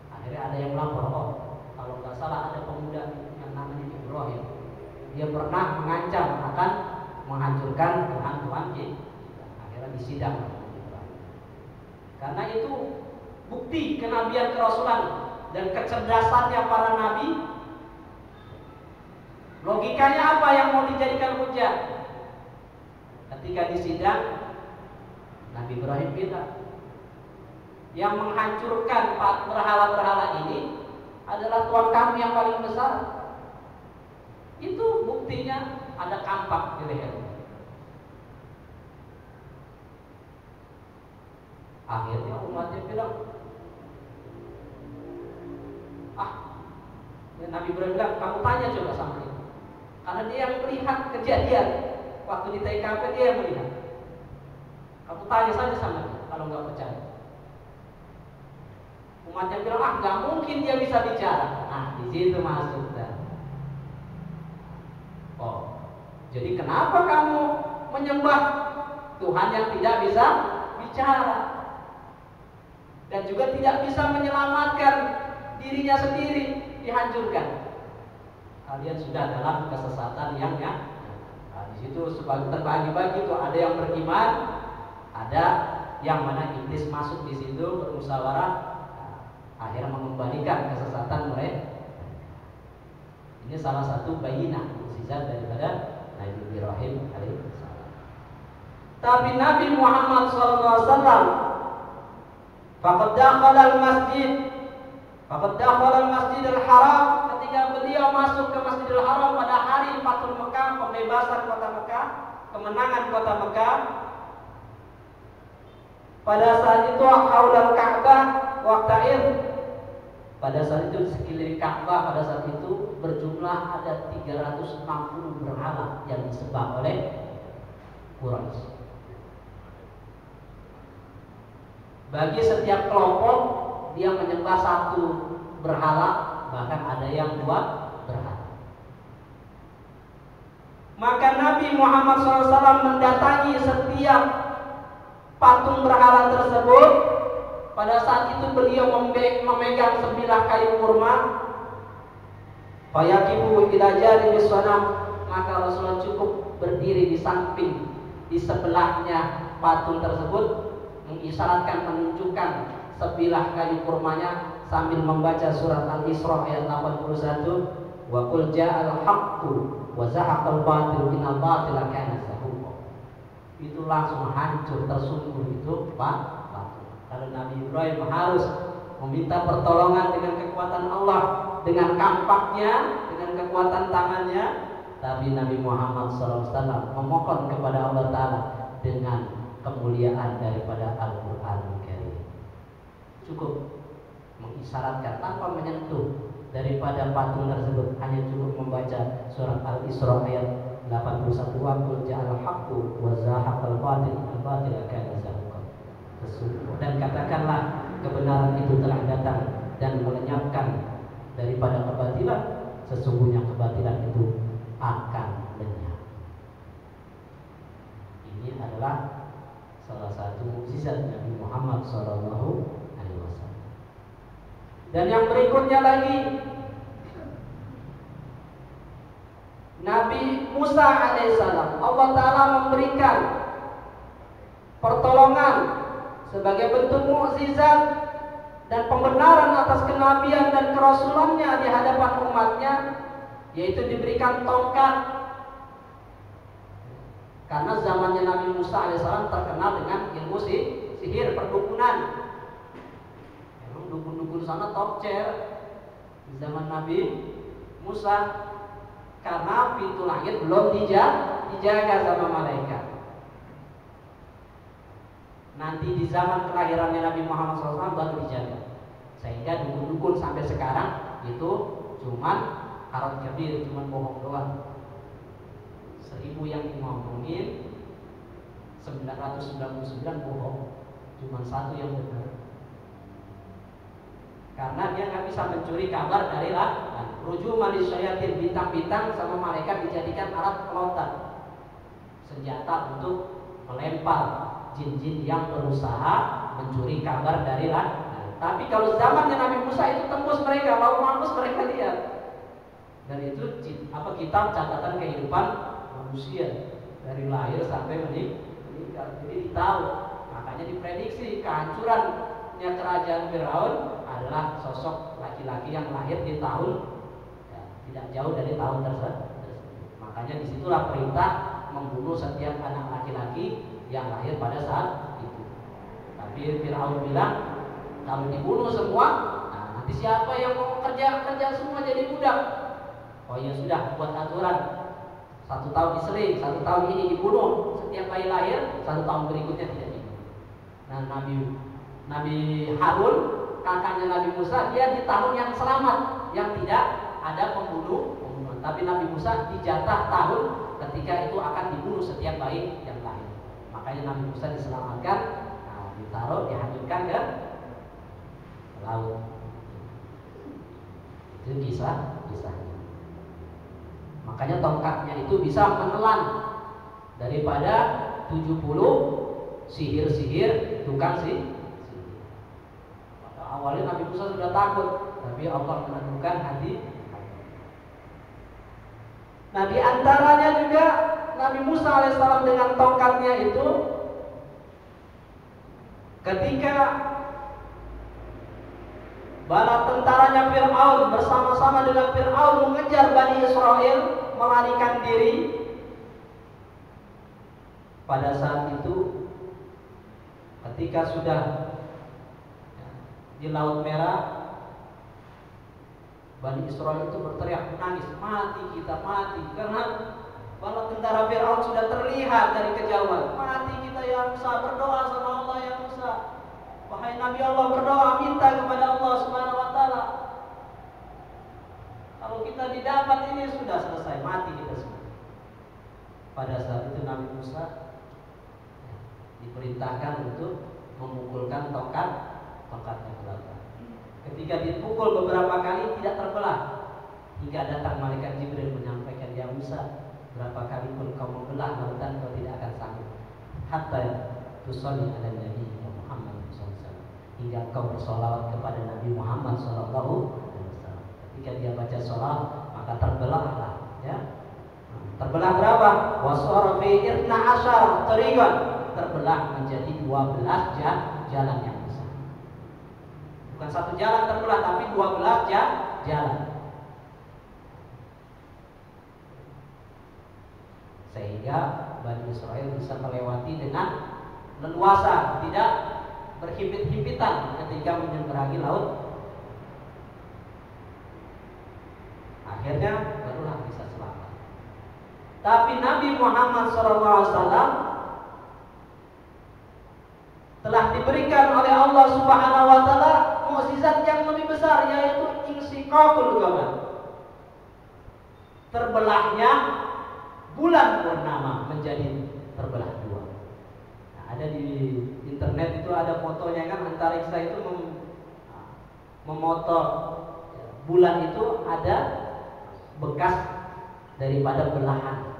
Akhirnya ada yang melapor, oh kalau nggak salah ada pemuda yang namanya Ibrahim, dia pernah mengancam akan menghancurkan Tuhan-Tuhan kita. Akhirnya disidang. Karena itu bukti kenabian, kerasulan dan kecerdasannya para nabi. Logikanya apa yang mau dijadikan hujah? Ketika disidang, Nabi Ibrahim bilang, yang menghancurkan berhala-berhala ini adalah Tuhan kami yang paling besar. Itu buktinya ada kampak di leher. Akhirnya umatnya bilang, Nabi Ibrahim bilang, kamu tanya coba sama dia, karena dia yang melihat kejadian waktu di TKP, dia yang melihat. Kamu tanya saja sama dia kalau nggak percaya. Umatnya bilang, nggak mungkin dia bisa bicara. Nah, di situ masuk. Oh, jadi kenapa kamu menyembah Tuhan yang tidak bisa bicara? dan juga tidak bisa menyelamatkan dirinya sendiri, dihancurkan. Kalian sudah dalam kesesatan yang nah, di situ terbagi-bagi itu, ada yang beriman, ada yang mana iblis masuk di situ bermusyawarah, akhirnya mengembalikan kesesatan mereka. Ini salah satu bayinah mukjizat daripada Nabi Ibrahim alaihissalam. Tapi Nabi Muhammad SAW, faqad dakhala al-Masjidil Haram, ketika beliau masuk ke Masjidil Haram pada hari Fathul Mekah, pembebasan kota Mekah, kemenangan kota Mekah. Pada saat itu haulal Ka'bah waqta'ir, pada saat itu sekeliling Ka'bah pada saat itu berjumlah ada 360 berhala yang disembah oleh Quraisy. Bagi setiap kelompok dia menyembah satu berhala, bahkan ada yang 2 berhala. Maka Nabi Muhammad SAW mendatangi setiap patung berhala tersebut. Pada saat itu beliau memegang sebilah kayu kurma. Fayaqibu ila janibis sanam, maka Rasulullah cukup berdiri di samping, di sebelahnya patung tersebut, mengisyaratkan, menunjukkan sebilah kayu kurmanya sambil membaca surat Al-Isra ayat 81, wa qul ja'al haqqu wa zahaqal batil innal batila kana zahuqa. Itu langsung hancur, tersungkur itu patung. Kalau Nabi Ibrahim harus meminta pertolongan dengan kekuatan Allah, dengan kampaknya, dengan kekuatan tangannya, tapi Nabi Muhammad SAW memohon kepada Allah Ta'ala dengan kemuliaan daripada Al-Quran Karim. Cukup mengisyaratkan tanpa menyentuh daripada patung tersebut, hanya cukup membaca surat Al-Isra ayat 81, wa qul ja'al haqqu wa zahaqal batil innal batila kana zahuqa. Dan katakanlah kebenaran itu telah datang dan melenyapkan daripada kebatilan, sesungguhnya kebatilan itu akan lenyap. Ini adalah salah satu mukjizat Nabi Muhammad SAW. Dan yang berikutnya lagi, Nabi Musa alaihissalam, Allah Ta'ala memberikan pertolongan sebagai bentuk mukjizat dan pembenaran atas kenabian dan kerasulannya di hadapan umatnya, yaitu diberikan tongkat. Karena zamannya Nabi Musa alaihissalam terkenal dengan ilmu sihir perdukunan. Memang dukun-dukun sana top chair di zaman Nabi Musa, karena pintu langit belum dijaga sama malaikat. Nanti di zaman kelahirannya Nabi Muhammad SAW baru dijaga, sehingga dukun-dukun sampai sekarang itu cuman harap kabir, cuman bohong doang. 1000 yang ngomongin, 999 bohong, cuman 1 yang benar. Karena dia nggak bisa mencuri kabar dari rujuman syayatin, bintang-bintang sama malaikat dijadikan alat pelontar, senjata untuk melempar jin-jin yang berusaha mencuri kabar dari tapi kalau zamannya Nabi Musa itu tembus mereka, lalu mampus mereka lihat. Dan itu kitab catatan kehidupan manusia dari lahir sampai meninggal. Jadi tahu, makanya diprediksi kehancurannya kerajaan Firaun adalah sosok laki-laki yang lahir di tahun tidak jauh dari tahun tersebut. Makanya disitulah perintah membunuh setiap anak laki-laki yang lahir pada saat itu. Tapi Firaun bilang, kalau dibunuh semua, nanti siapa yang mau kerja semua jadi budak? Oh ya sudah, buat aturan 1 tahun diseling, 1 tahun ini dibunuh, setiap bayi lahir 1 tahun berikutnya tidak dibunuh. Nah Nabi Harun, kakaknya Nabi Musa, dia di tahun yang selamat, yang tidak ada pembunuhan. Tapi Nabi Musa dijatah tahun ketika itu akan dibunuh setiap bayi yang lahir. Makanya Nabi Musa diselamatkan, ditaruh, dihancurkan ke laut. Itu kisahnya. Makanya tongkatnya itu bisa menelan daripada 70 sihir-sihir tukang sihir. Awalnya Nabi Musa sudah takut, tapi Allah menentukan hati. Nah, di antaranya juga Nabi Musa alaihissalam dengan tongkatnya itu, ketika bala tentaranya Fir'aun bersama-sama dengan Fir'aun mengejar Bani Israel melarikan diri, pada saat itu ketika sudah di Laut Merah, Bani Israel itu berteriak menangis, mati kita, mati, karena bala tentara Fir'aun sudah terlihat dari kejauhan. Mati kita ya Musa, berdoa sama Allah ya Musa. Wahai Nabi Allah, berdoa, minta kepada Allah Subhanahu wa taala. Kalau kita didapat ini sudah selesai, mati kita semua. Pada saat itu Nabi Musa diperintahkan untuk memukulkan tongkatnya ke lautan. Ketika dipukul beberapa kali tidak terbelah, hingga datang malaikat Jibril menyampaikan, ya Musa, berapa kali pun kau membelah lautan kau tidak akan sanggup, hatta tusalli ala Nabi Muhammad SAW, hingga kau bersolawat kepada Nabi Muhammad SAW. Ketika dia baca sholawat maka terbelahlah, ya. Terbelah berapa? Wasara fi irna asyara tariqan, terbelah menjadi 12 jalan yang besar. Bukan satu jalan terbelah, tapi 12 jalan. Sehingga Bani Israel bisa melewati dengan leluasa, tidak berhimpit-himpitan ketika menyeberangi laut. Akhirnya barulah bisa selamat. Tapi Nabi Muhammad SAW telah diberikan oleh Allah Subhanahu wa taala mukjizat yang lebih besar, yaitu insiqaqul qamar. Terbelahnya bulan purnama menjadi terbelah dua. Nah, ada di internet itu ada fotonya kan, antariksa itu memoto bulan itu ada bekas daripada belahan,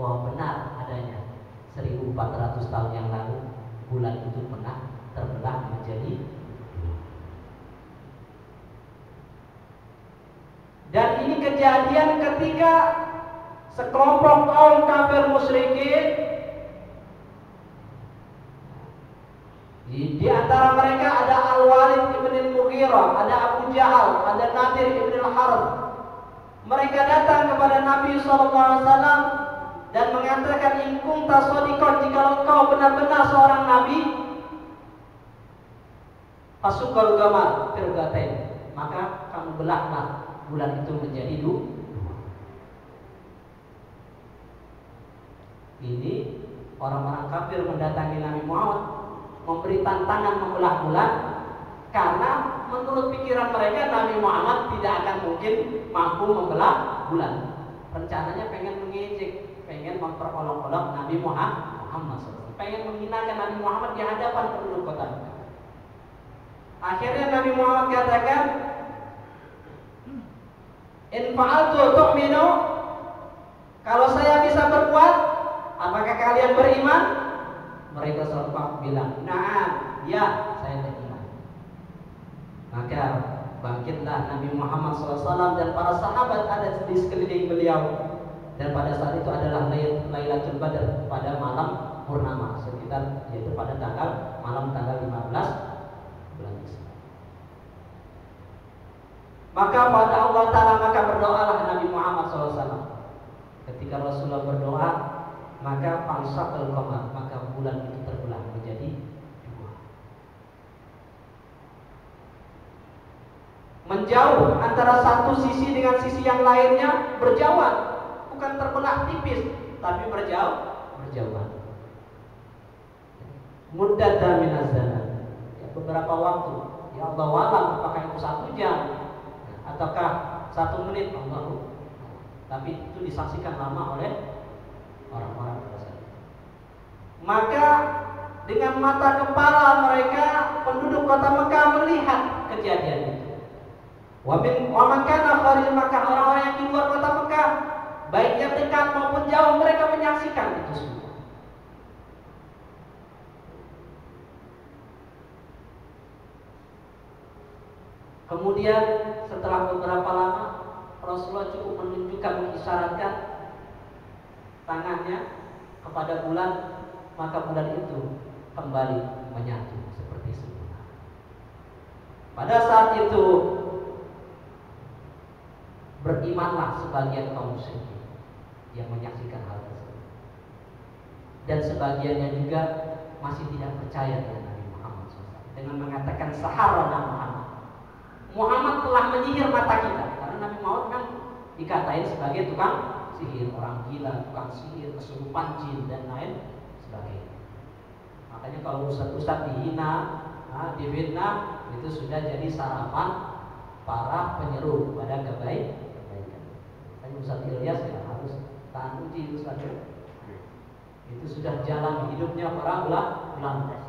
bahwa benar adanya 1400 tahun yang lalu bulan itu pernah terbelah menjadi dua. Dan ini kejadian ketika sekelompok kaum kafir musyrikin, di antara mereka ada Al-Walid ibn al-Mughirah, ada Abu Jahal, ada Nadir ibn al-Harb. Mereka datang kepada Nabi SAW dan mengatakan, in kunta shadiqan, jika engkau benar-benar seorang nabi, fasukal qamar firqatain, maka kamu belahlah bulan itu menjadi dua. Ini orang-orang kafir mendatangi Nabi Muhammad, memberi tantangan membelah bulan, karena menurut pikiran mereka Nabi Muhammad tidak akan mungkin mampu membelah bulan. Rencananya pengen mengejek, pengen memperolok-olok Nabi Muhammad SAW, pengen menghinakan Nabi Muhammad di hadapan penduduk kota Mekah. Akhirnya Nabi Muhammad katakan, in fa'altu tu'minu, kalau saya bisa berbuat, apakah kalian beriman? Mereka serempak bilang, na'am, ya, saya beriman. Maka bangkitlah Nabi Muhammad SAW dan para sahabat ada di sekeliling beliau. Dan pada saat itu adalah Lailatul Badar, pada malam purnama, sekitar yaitu pada malam tanggal 15 bulan Isra. Maka pada Allah Ta'ala maka berdoalah Nabi Muhammad SAW. Ketika Rasulullah berdoa, maka fansaqal qamar, maka bulan itu terbelah menjadi dua. Menjauh antara satu sisi dengan sisi yang lainnya berjauhan. Bukan terbelah tipis, tapi berjauhan. Muddatan min az-zaman, ya, beberapa waktu. Ya Allah alam, apakah itu 1 jam ataukah 1 menit, Allah. Tapi itu disaksikan lama oleh orang-orang pada saat itu. Maka dengan mata kepala mereka penduduk kota Mekah melihat kejadian itu. Wa man kana kharij Makkah, orang-orang yang di luar kota Mekah, baik yang dekat maupun jauh, mereka menyaksikan itu semua. Kemudian setelah beberapa lama Rasulullah cukup menunjukkan, mengisyaratkan tangannya kepada bulan, maka bulan itu kembali menyatu seperti semula. Pada saat itu berimanlah sebagian kaum musyrikin yang menyaksikan hal tersebut, dan sebagiannya juga masih tidak percaya dengan Nabi Muhammad SAW dengan mengatakan saharana Muhammad. Muhammad telah menyihir mata kita, karena Nabi Muhammad kan dikatain sebagai tukang sihir, orang gila, tukang sihir, kesurupan jin dan lain sebagainya. Makanya kalau ustaz-ustaz dihina, difitnah, itu sudah jadi sarapan para penyeru pada kebaikan. Makanya Ustaz Ilyas ya harus tahan uji Ustaz. Itu sudah jalan hidupnya para ulama.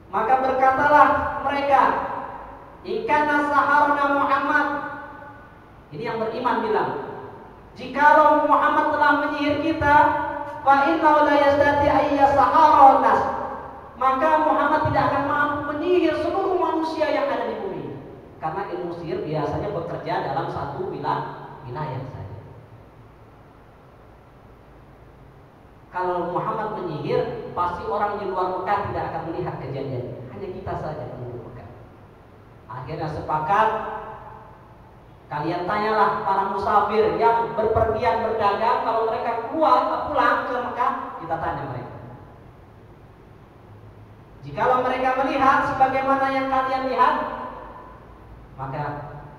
Maka berkatalah mereka, "Ikana saharna Muhammad." Ini yang beriman bilang, jikalau Muhammad telah menyihir kita, fa innahu la yastati ayya sahara nas, maka Muhammad tidak akan mampu menyihir seluruh manusia yang ada di bumi. Karena ilmu sihir biasanya bekerja dalam satu wilayah saja. Kalau Muhammad menyihir, pasti orang di luar Mekah tidak akan melihat kejadian. Hanya kita saja yang di Mekah. Akhirnya sepakat, kalian tanyalah para musafir yang berpergian berdagang, kalau mereka pulang ke Mekah, kita tanya mereka. Jikalau mereka melihat sebagaimana yang kalian lihat, maka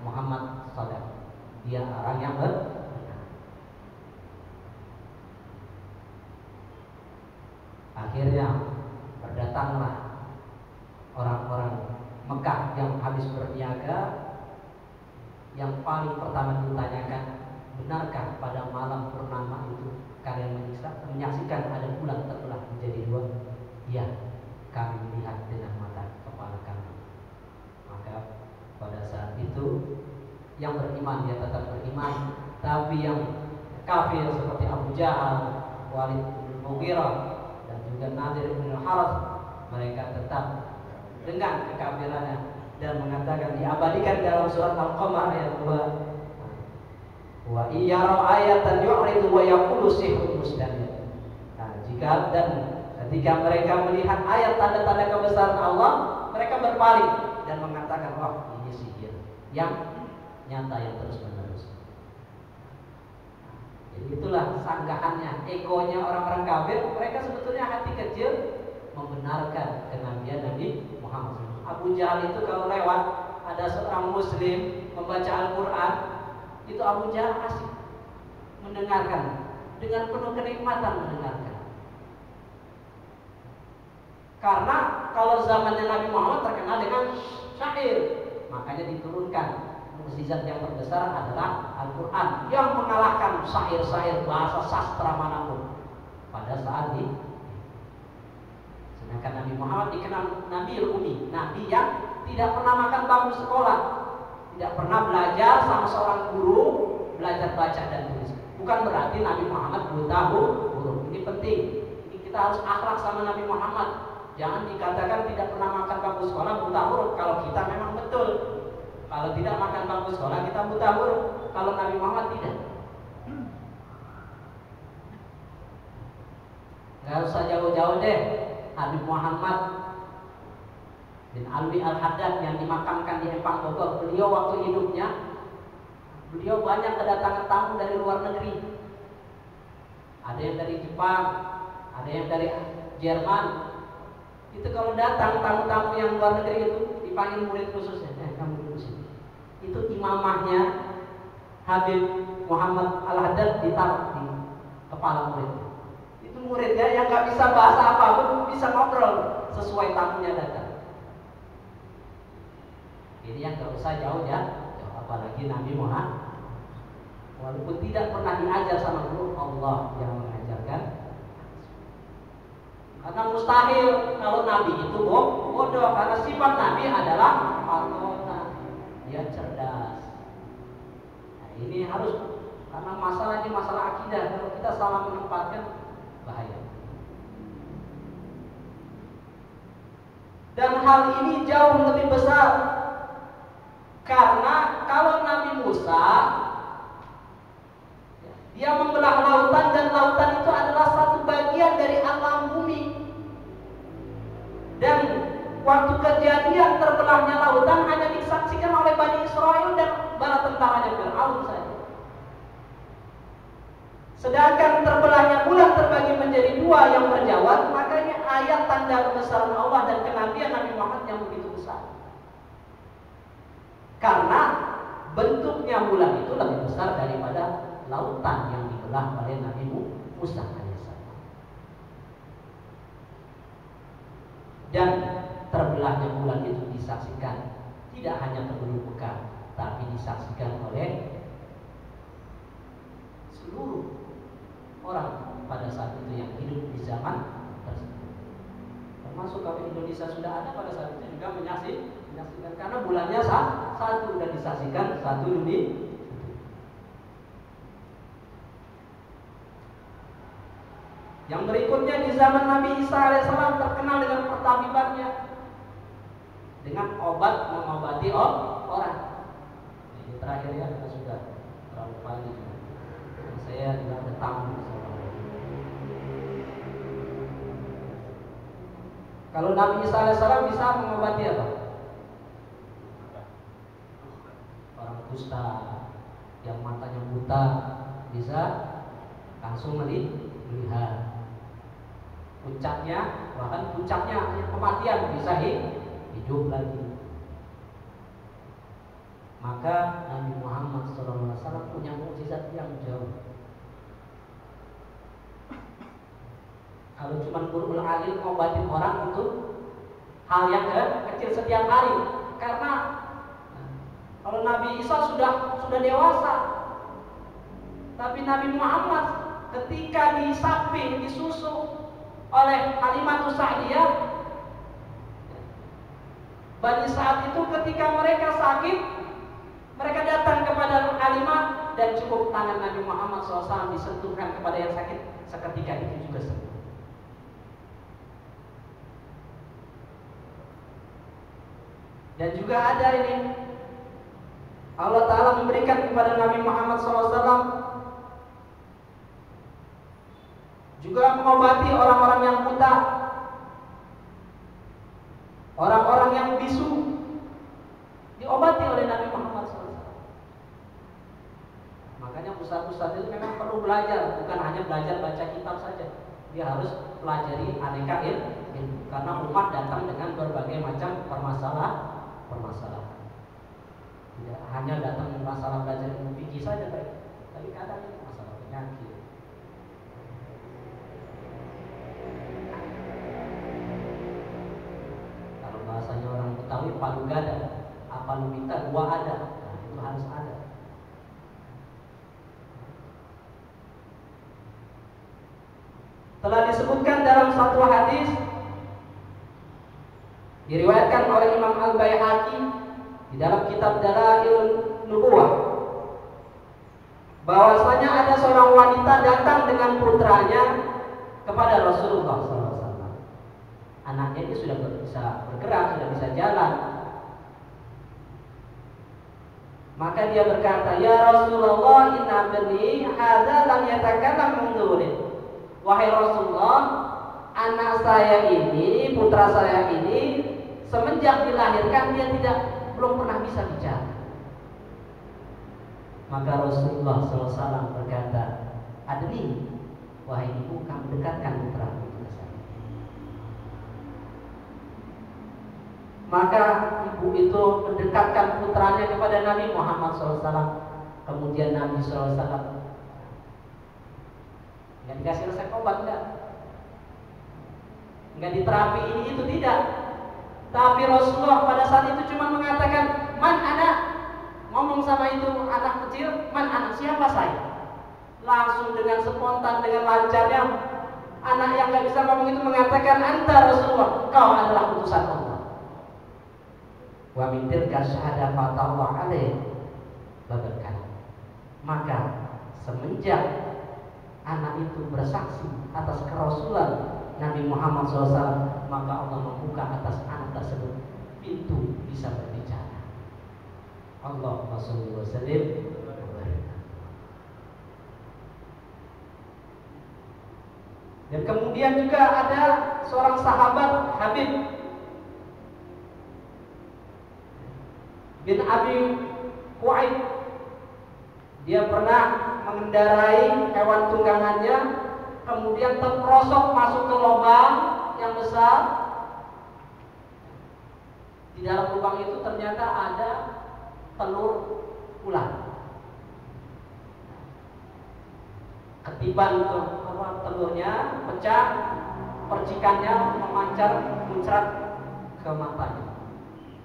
Muhammad SAW, dia orang yang benar. Akhirnya berdatanglah orang-orang Mekah yang habis berniaga. Yang paling pertama ditanyakan, benarkah pada malam purnama itu kalian menyaksikan ada bulan terbelah menjadi dua? Ya, kami melihat dengan mata kepala kami. Maka pada saat itu yang beriman dia tetap beriman, tapi yang kafir seperti Abu Jahal, Walid bin Mughirah, dan juga Nadir bin Harith, mereka tetap dengan kekafirannya dan mengatakan, diabadikan dalam surat Al-Qamar ayat 2, wa iyarau ayatan yu'ridu wa yaqulu sihrun mustamir. Nah, jika dan ketika mereka melihat ayat tanda-tanda kebesaran Allah, mereka berpaling dan mengatakan, oh, ini sihir yang nyata, yang terus-menerus. Jadi itulah sanggahannya, egonya orang-orang kafir. Mereka sebetulnya hati kecil membenarkan kenabian Nabi Muhammad. Abu Jahal itu kalau lewat ada seorang muslim membaca Al-Quran, itu Abu Jahal asik mendengarkan dengan penuh kenikmatan mendengarkan. Karena kalau zamannya Nabi Muhammad terkenal dengan syair, makanya diturunkan mukjizat yang terbesar adalah Al-Quran yang mengalahkan syair-syair bahasa sastra manapun pada saat ini. Sedangkan Nabi Muhammad dikenal Nabi Umi, Nabi yang tidak pernah makan bangku sekolah, tidak pernah belajar sama seorang guru, belajar baca dan tulis. Bukan berarti Nabi Muhammad buta huruf. Ini penting. Ini kita harus akhlak sama Nabi Muhammad. Jangan dikatakan tidak pernah makan bangku sekolah buta huruf. Kalau kita memang betul. Kalau tidak makan bangku sekolah kita buta huruf. Kalau Nabi Muhammad tidak. Gak usah jauh-jauh deh. Habib Muhammad bin Alwi Al-Haddad yang dimakamkan di Empang Bogor, beliau waktu hidupnya, beliau banyak kedatangan tamu dari luar negeri. Ada yang dari Jepang, ada yang dari Jerman. Itu kalau datang tamu-tamu yang luar negeri itu dipanggil murid khususnya, kamu duduk sini. Itu imamahnya Habib Muhammad Al-Haddad ditaruh di kepala murid. Muridnya yang nggak bisa bahasa apapun bisa ngobrol sesuai tamunya datang. Ini yang nggak usah jauh ya, apalagi Nabi Muhammad. Walaupun tidak pernah diajar sama guru, Allah yang mengajarkan. Karena mustahil kalau Nabi itu bodoh, karena sifat Nabi adalah Allah, dia cerdas. Nah, ini harus, karena masalah ini masalah akidah. Kalau kita salah menempatkan, bahaya. Dan hal ini jauh lebih besar, karena kalau Nabi Musa dia membelah lautan, dan lautan itu adalah satu bagian dari alam bumi. Dan waktu kejadian terbelahnya lautan hanya disaksikan oleh Bani Israel dan bala tentaranya Fir'aun saja. Sedangkan terbelahnya bulan terbagi menjadi dua yang berjawab, makanya ayat tanda kebesaran Allah dan kenabian Nabi Muhammad yang begitu besar. Karena bentuknya bulan itu lebih besar daripada lautan yang dibelah oleh Nabi Musa alaihissalam. Dan terbelahnya bulan itu disaksikan tidak hanya penduduk Mekah, tapi disaksikan oleh seluruh orang pada saat itu yang hidup di zaman tersebut. Termasuk kalau Indonesia sudah ada pada saat itu juga menyaksikan, karena bulannya satu dan disaksikan satu dunia. Yang berikutnya di zaman Nabi Isa alaihissalam terkenal dengan pertabibannya, dengan obat mengobati orang. Ini terakhir ya, kita sudah terlalu pagi. Saya juga ada tamu. Kalau Nabi Isa alaihissalam bisa mengobati apa? Orang kusta, yang matanya buta bisa langsung melihat. Bahkan puncaknya kematian bisa hidup lagi. Maka Nabi Muhammad SAW punya mukjizat yang jauh. Kalau cuma guru alim ngobatin orang itu hal yang kecil setiap hari. Karena kalau Nabi Isa sudah dewasa, tapi Nabi Muhammad ketika disamping disusu oleh Halimatus Sa'diyah, Bani Sa'ad itu ketika mereka sakit, mereka datang kepada Halimah dan cukup tangan Nabi Muhammad SAW disentuhkan kepada yang sakit, seketika itu juga sembuh. Dan juga ada ini, Allah Ta'ala memberikan kepada Nabi Muhammad SAW juga mengobati orang-orang yang buta, orang-orang yang bisu, diobati oleh Nabi Muhammad SAW. Makanya ustaz-ustaz itu memang perlu belajar, bukan hanya belajar baca kitab saja. Dia harus pelajari aneka ilmu, karena umat datang dengan berbagai macam permasalahan. Tidak hanya datang masalah belajar ilmu fikih saja, tapi kadang masalah penyakit. Bahasanya orang Betawi, palu gada, apa lu minta gua ada. Nah, itu harus ada. Telah disebutkan dalam satu hadis diriwayatkan oleh Imam Al-Baihaqi di dalam kitab Dalailun Nubuwah, bahwasanya ada seorang wanita datang dengan putranya kepada Rasulullah SAW. Anaknya ini sudah bisa bergerak, sudah bisa jalan. Maka dia berkata, "Ya Rasulullah, inna bani hadza lam yatakallam mundurin." Wahai Rasulullah, anak saya ini, putra saya ini, semenjak dilahirkan dia belum pernah bisa bicara. Maka Rasulullah SAW berkata, "Adni, wahai ibu, kamu dekatkan putramu." Maka ibu itu mendekatkan putranya kepada Nabi Muhammad SAW. Kemudian Nabi SAW nggak dikasih resep obat, nggak diterapi ini itu, tidak. Tapi Rasulullah pada saat itu cuma mengatakan, "Man anak," ngomong sama itu anak kecil, "Man anak, siapa saya?" Langsung dengan spontan, dengan lancarnya anak yang nggak bisa ngomong itu mengatakan, "Anta Rasulullah, kau adalah utusan Allah." Wa min tilka syahada fatallah alaih babarkan. Maka semenjak anak itu bersaksi atas kerasulan Nabi Muhammad SAW, maka Allah membuka atas anak tersebut pintu bisa berbicara. Allahumma sholli wa sallim. Dan kemudian juga ada seorang sahabat Habib bin Abi Huaid. Dia pernah mengendarai hewan tunggangannya, kemudian terperosok masuk ke lubang yang besar. Di dalam lubang itu ternyata ada telur ular. Ketiban telurnya pecah, percikannya memancar muncrat ke matanya,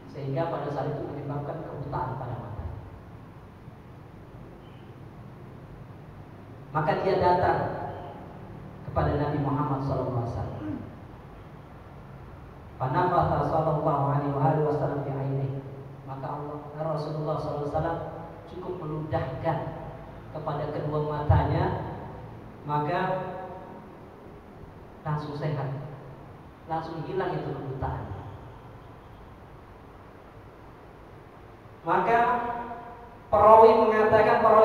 sehingga pada saat itu menyebabkan kebutaan pada mata. Maka dia datang kepada Nabi Muhammad SAW. Fanafatha sallallahu alaihi wasallam fi ainihi. Maka Rasulullah SAW cukup meludahkan kepada kedua matanya, maka langsung sehat, langsung hilang itu kebutaan. Maka perawi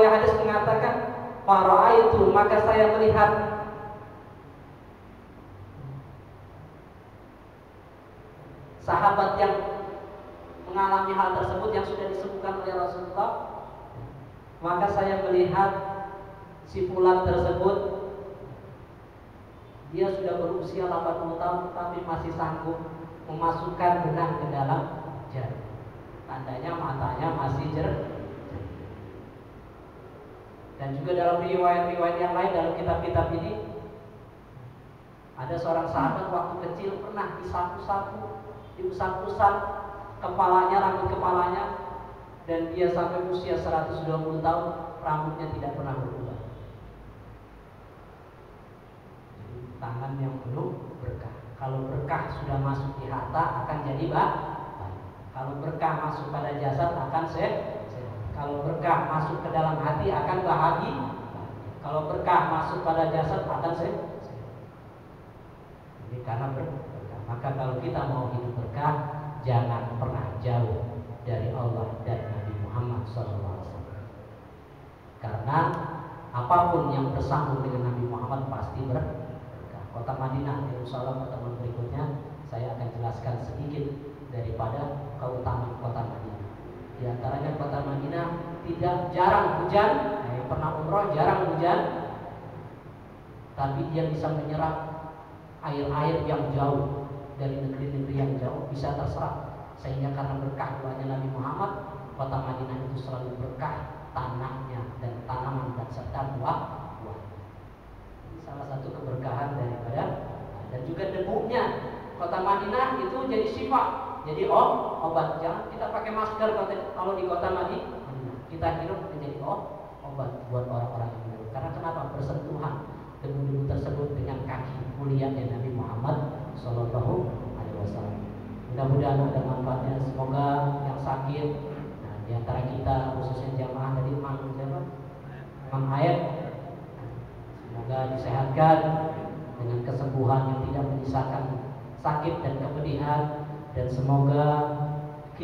hadis mengatakan, "Fara'aitu," maka saya melihat sahabat yang mengalami hal tersebut yang sudah disembuhkan oleh Rasulullah. Maka saya melihat si fulan tersebut, dia sudah berusia 80 tahun tapi masih sanggup memasukkan benang ke dalam jarum. Tandanya matanya masih jernih. Dan juga dalam riwayat-riwayat yang lain dalam kitab-kitab ini, ada seorang sahabat waktu kecil pernah disapu-sapu, diusap-usap kepalanya, rambut kepalanya, dan dia sampai usia 120 tahun rambutnya tidak pernah berubah. Tangan yang penuh berkah. Kalau berkah sudah masuk di harta akan jadi baik. Kalau berkah masuk pada jasad akan sehat. Kalau berkah masuk ke dalam hati akan bahagia. Kalau berkah masuk pada jasad akan sehat. Ini karena berkah. Maka kalau kita mau hidup berkah, jangan pernah jauh dari Allah dan Nabi Muhammad SAW. Karena apapun yang bersambung dengan Nabi Muhammad pasti berkah. Kota Madinah, Yerusalem, pertemuan berikutnya saya akan jelaskan sedikit daripada keutamaan kota Madinah. Di antaranya kota Madinah jarang hujan. Yang pernah umroh jarang hujan, tapi dia bisa menyerap air-air yang jauh dari negeri-negeri yang jauh, bisa terserap. Sehingga karena berkah doanya Nabi Muhammad, kota Madinah itu selalu berkah tanahnya dan tanaman dan serta buah. Salah satu keberkahan daripada, dan juga debunya kota Madinah itu jadi syifa, jadi obat. Jangan kita pakai masker kalau di kota Madinah, kita hirup menjadi obat buat orang-orang yang hidup. Karena kenapa? Bersentuhan debu-debu tersebut dengan kaki mulianya Nabi Muhammad Sallallahu Alaihi Wasallam. Mudah-mudahan ada manfaatnya. Semoga yang sakit, nah, di antara kita khususnya jamaah tadi Imam Hayat, semoga disehatkan dengan kesembuhan yang tidak menyisakan sakit dan kepedihan, dan semoga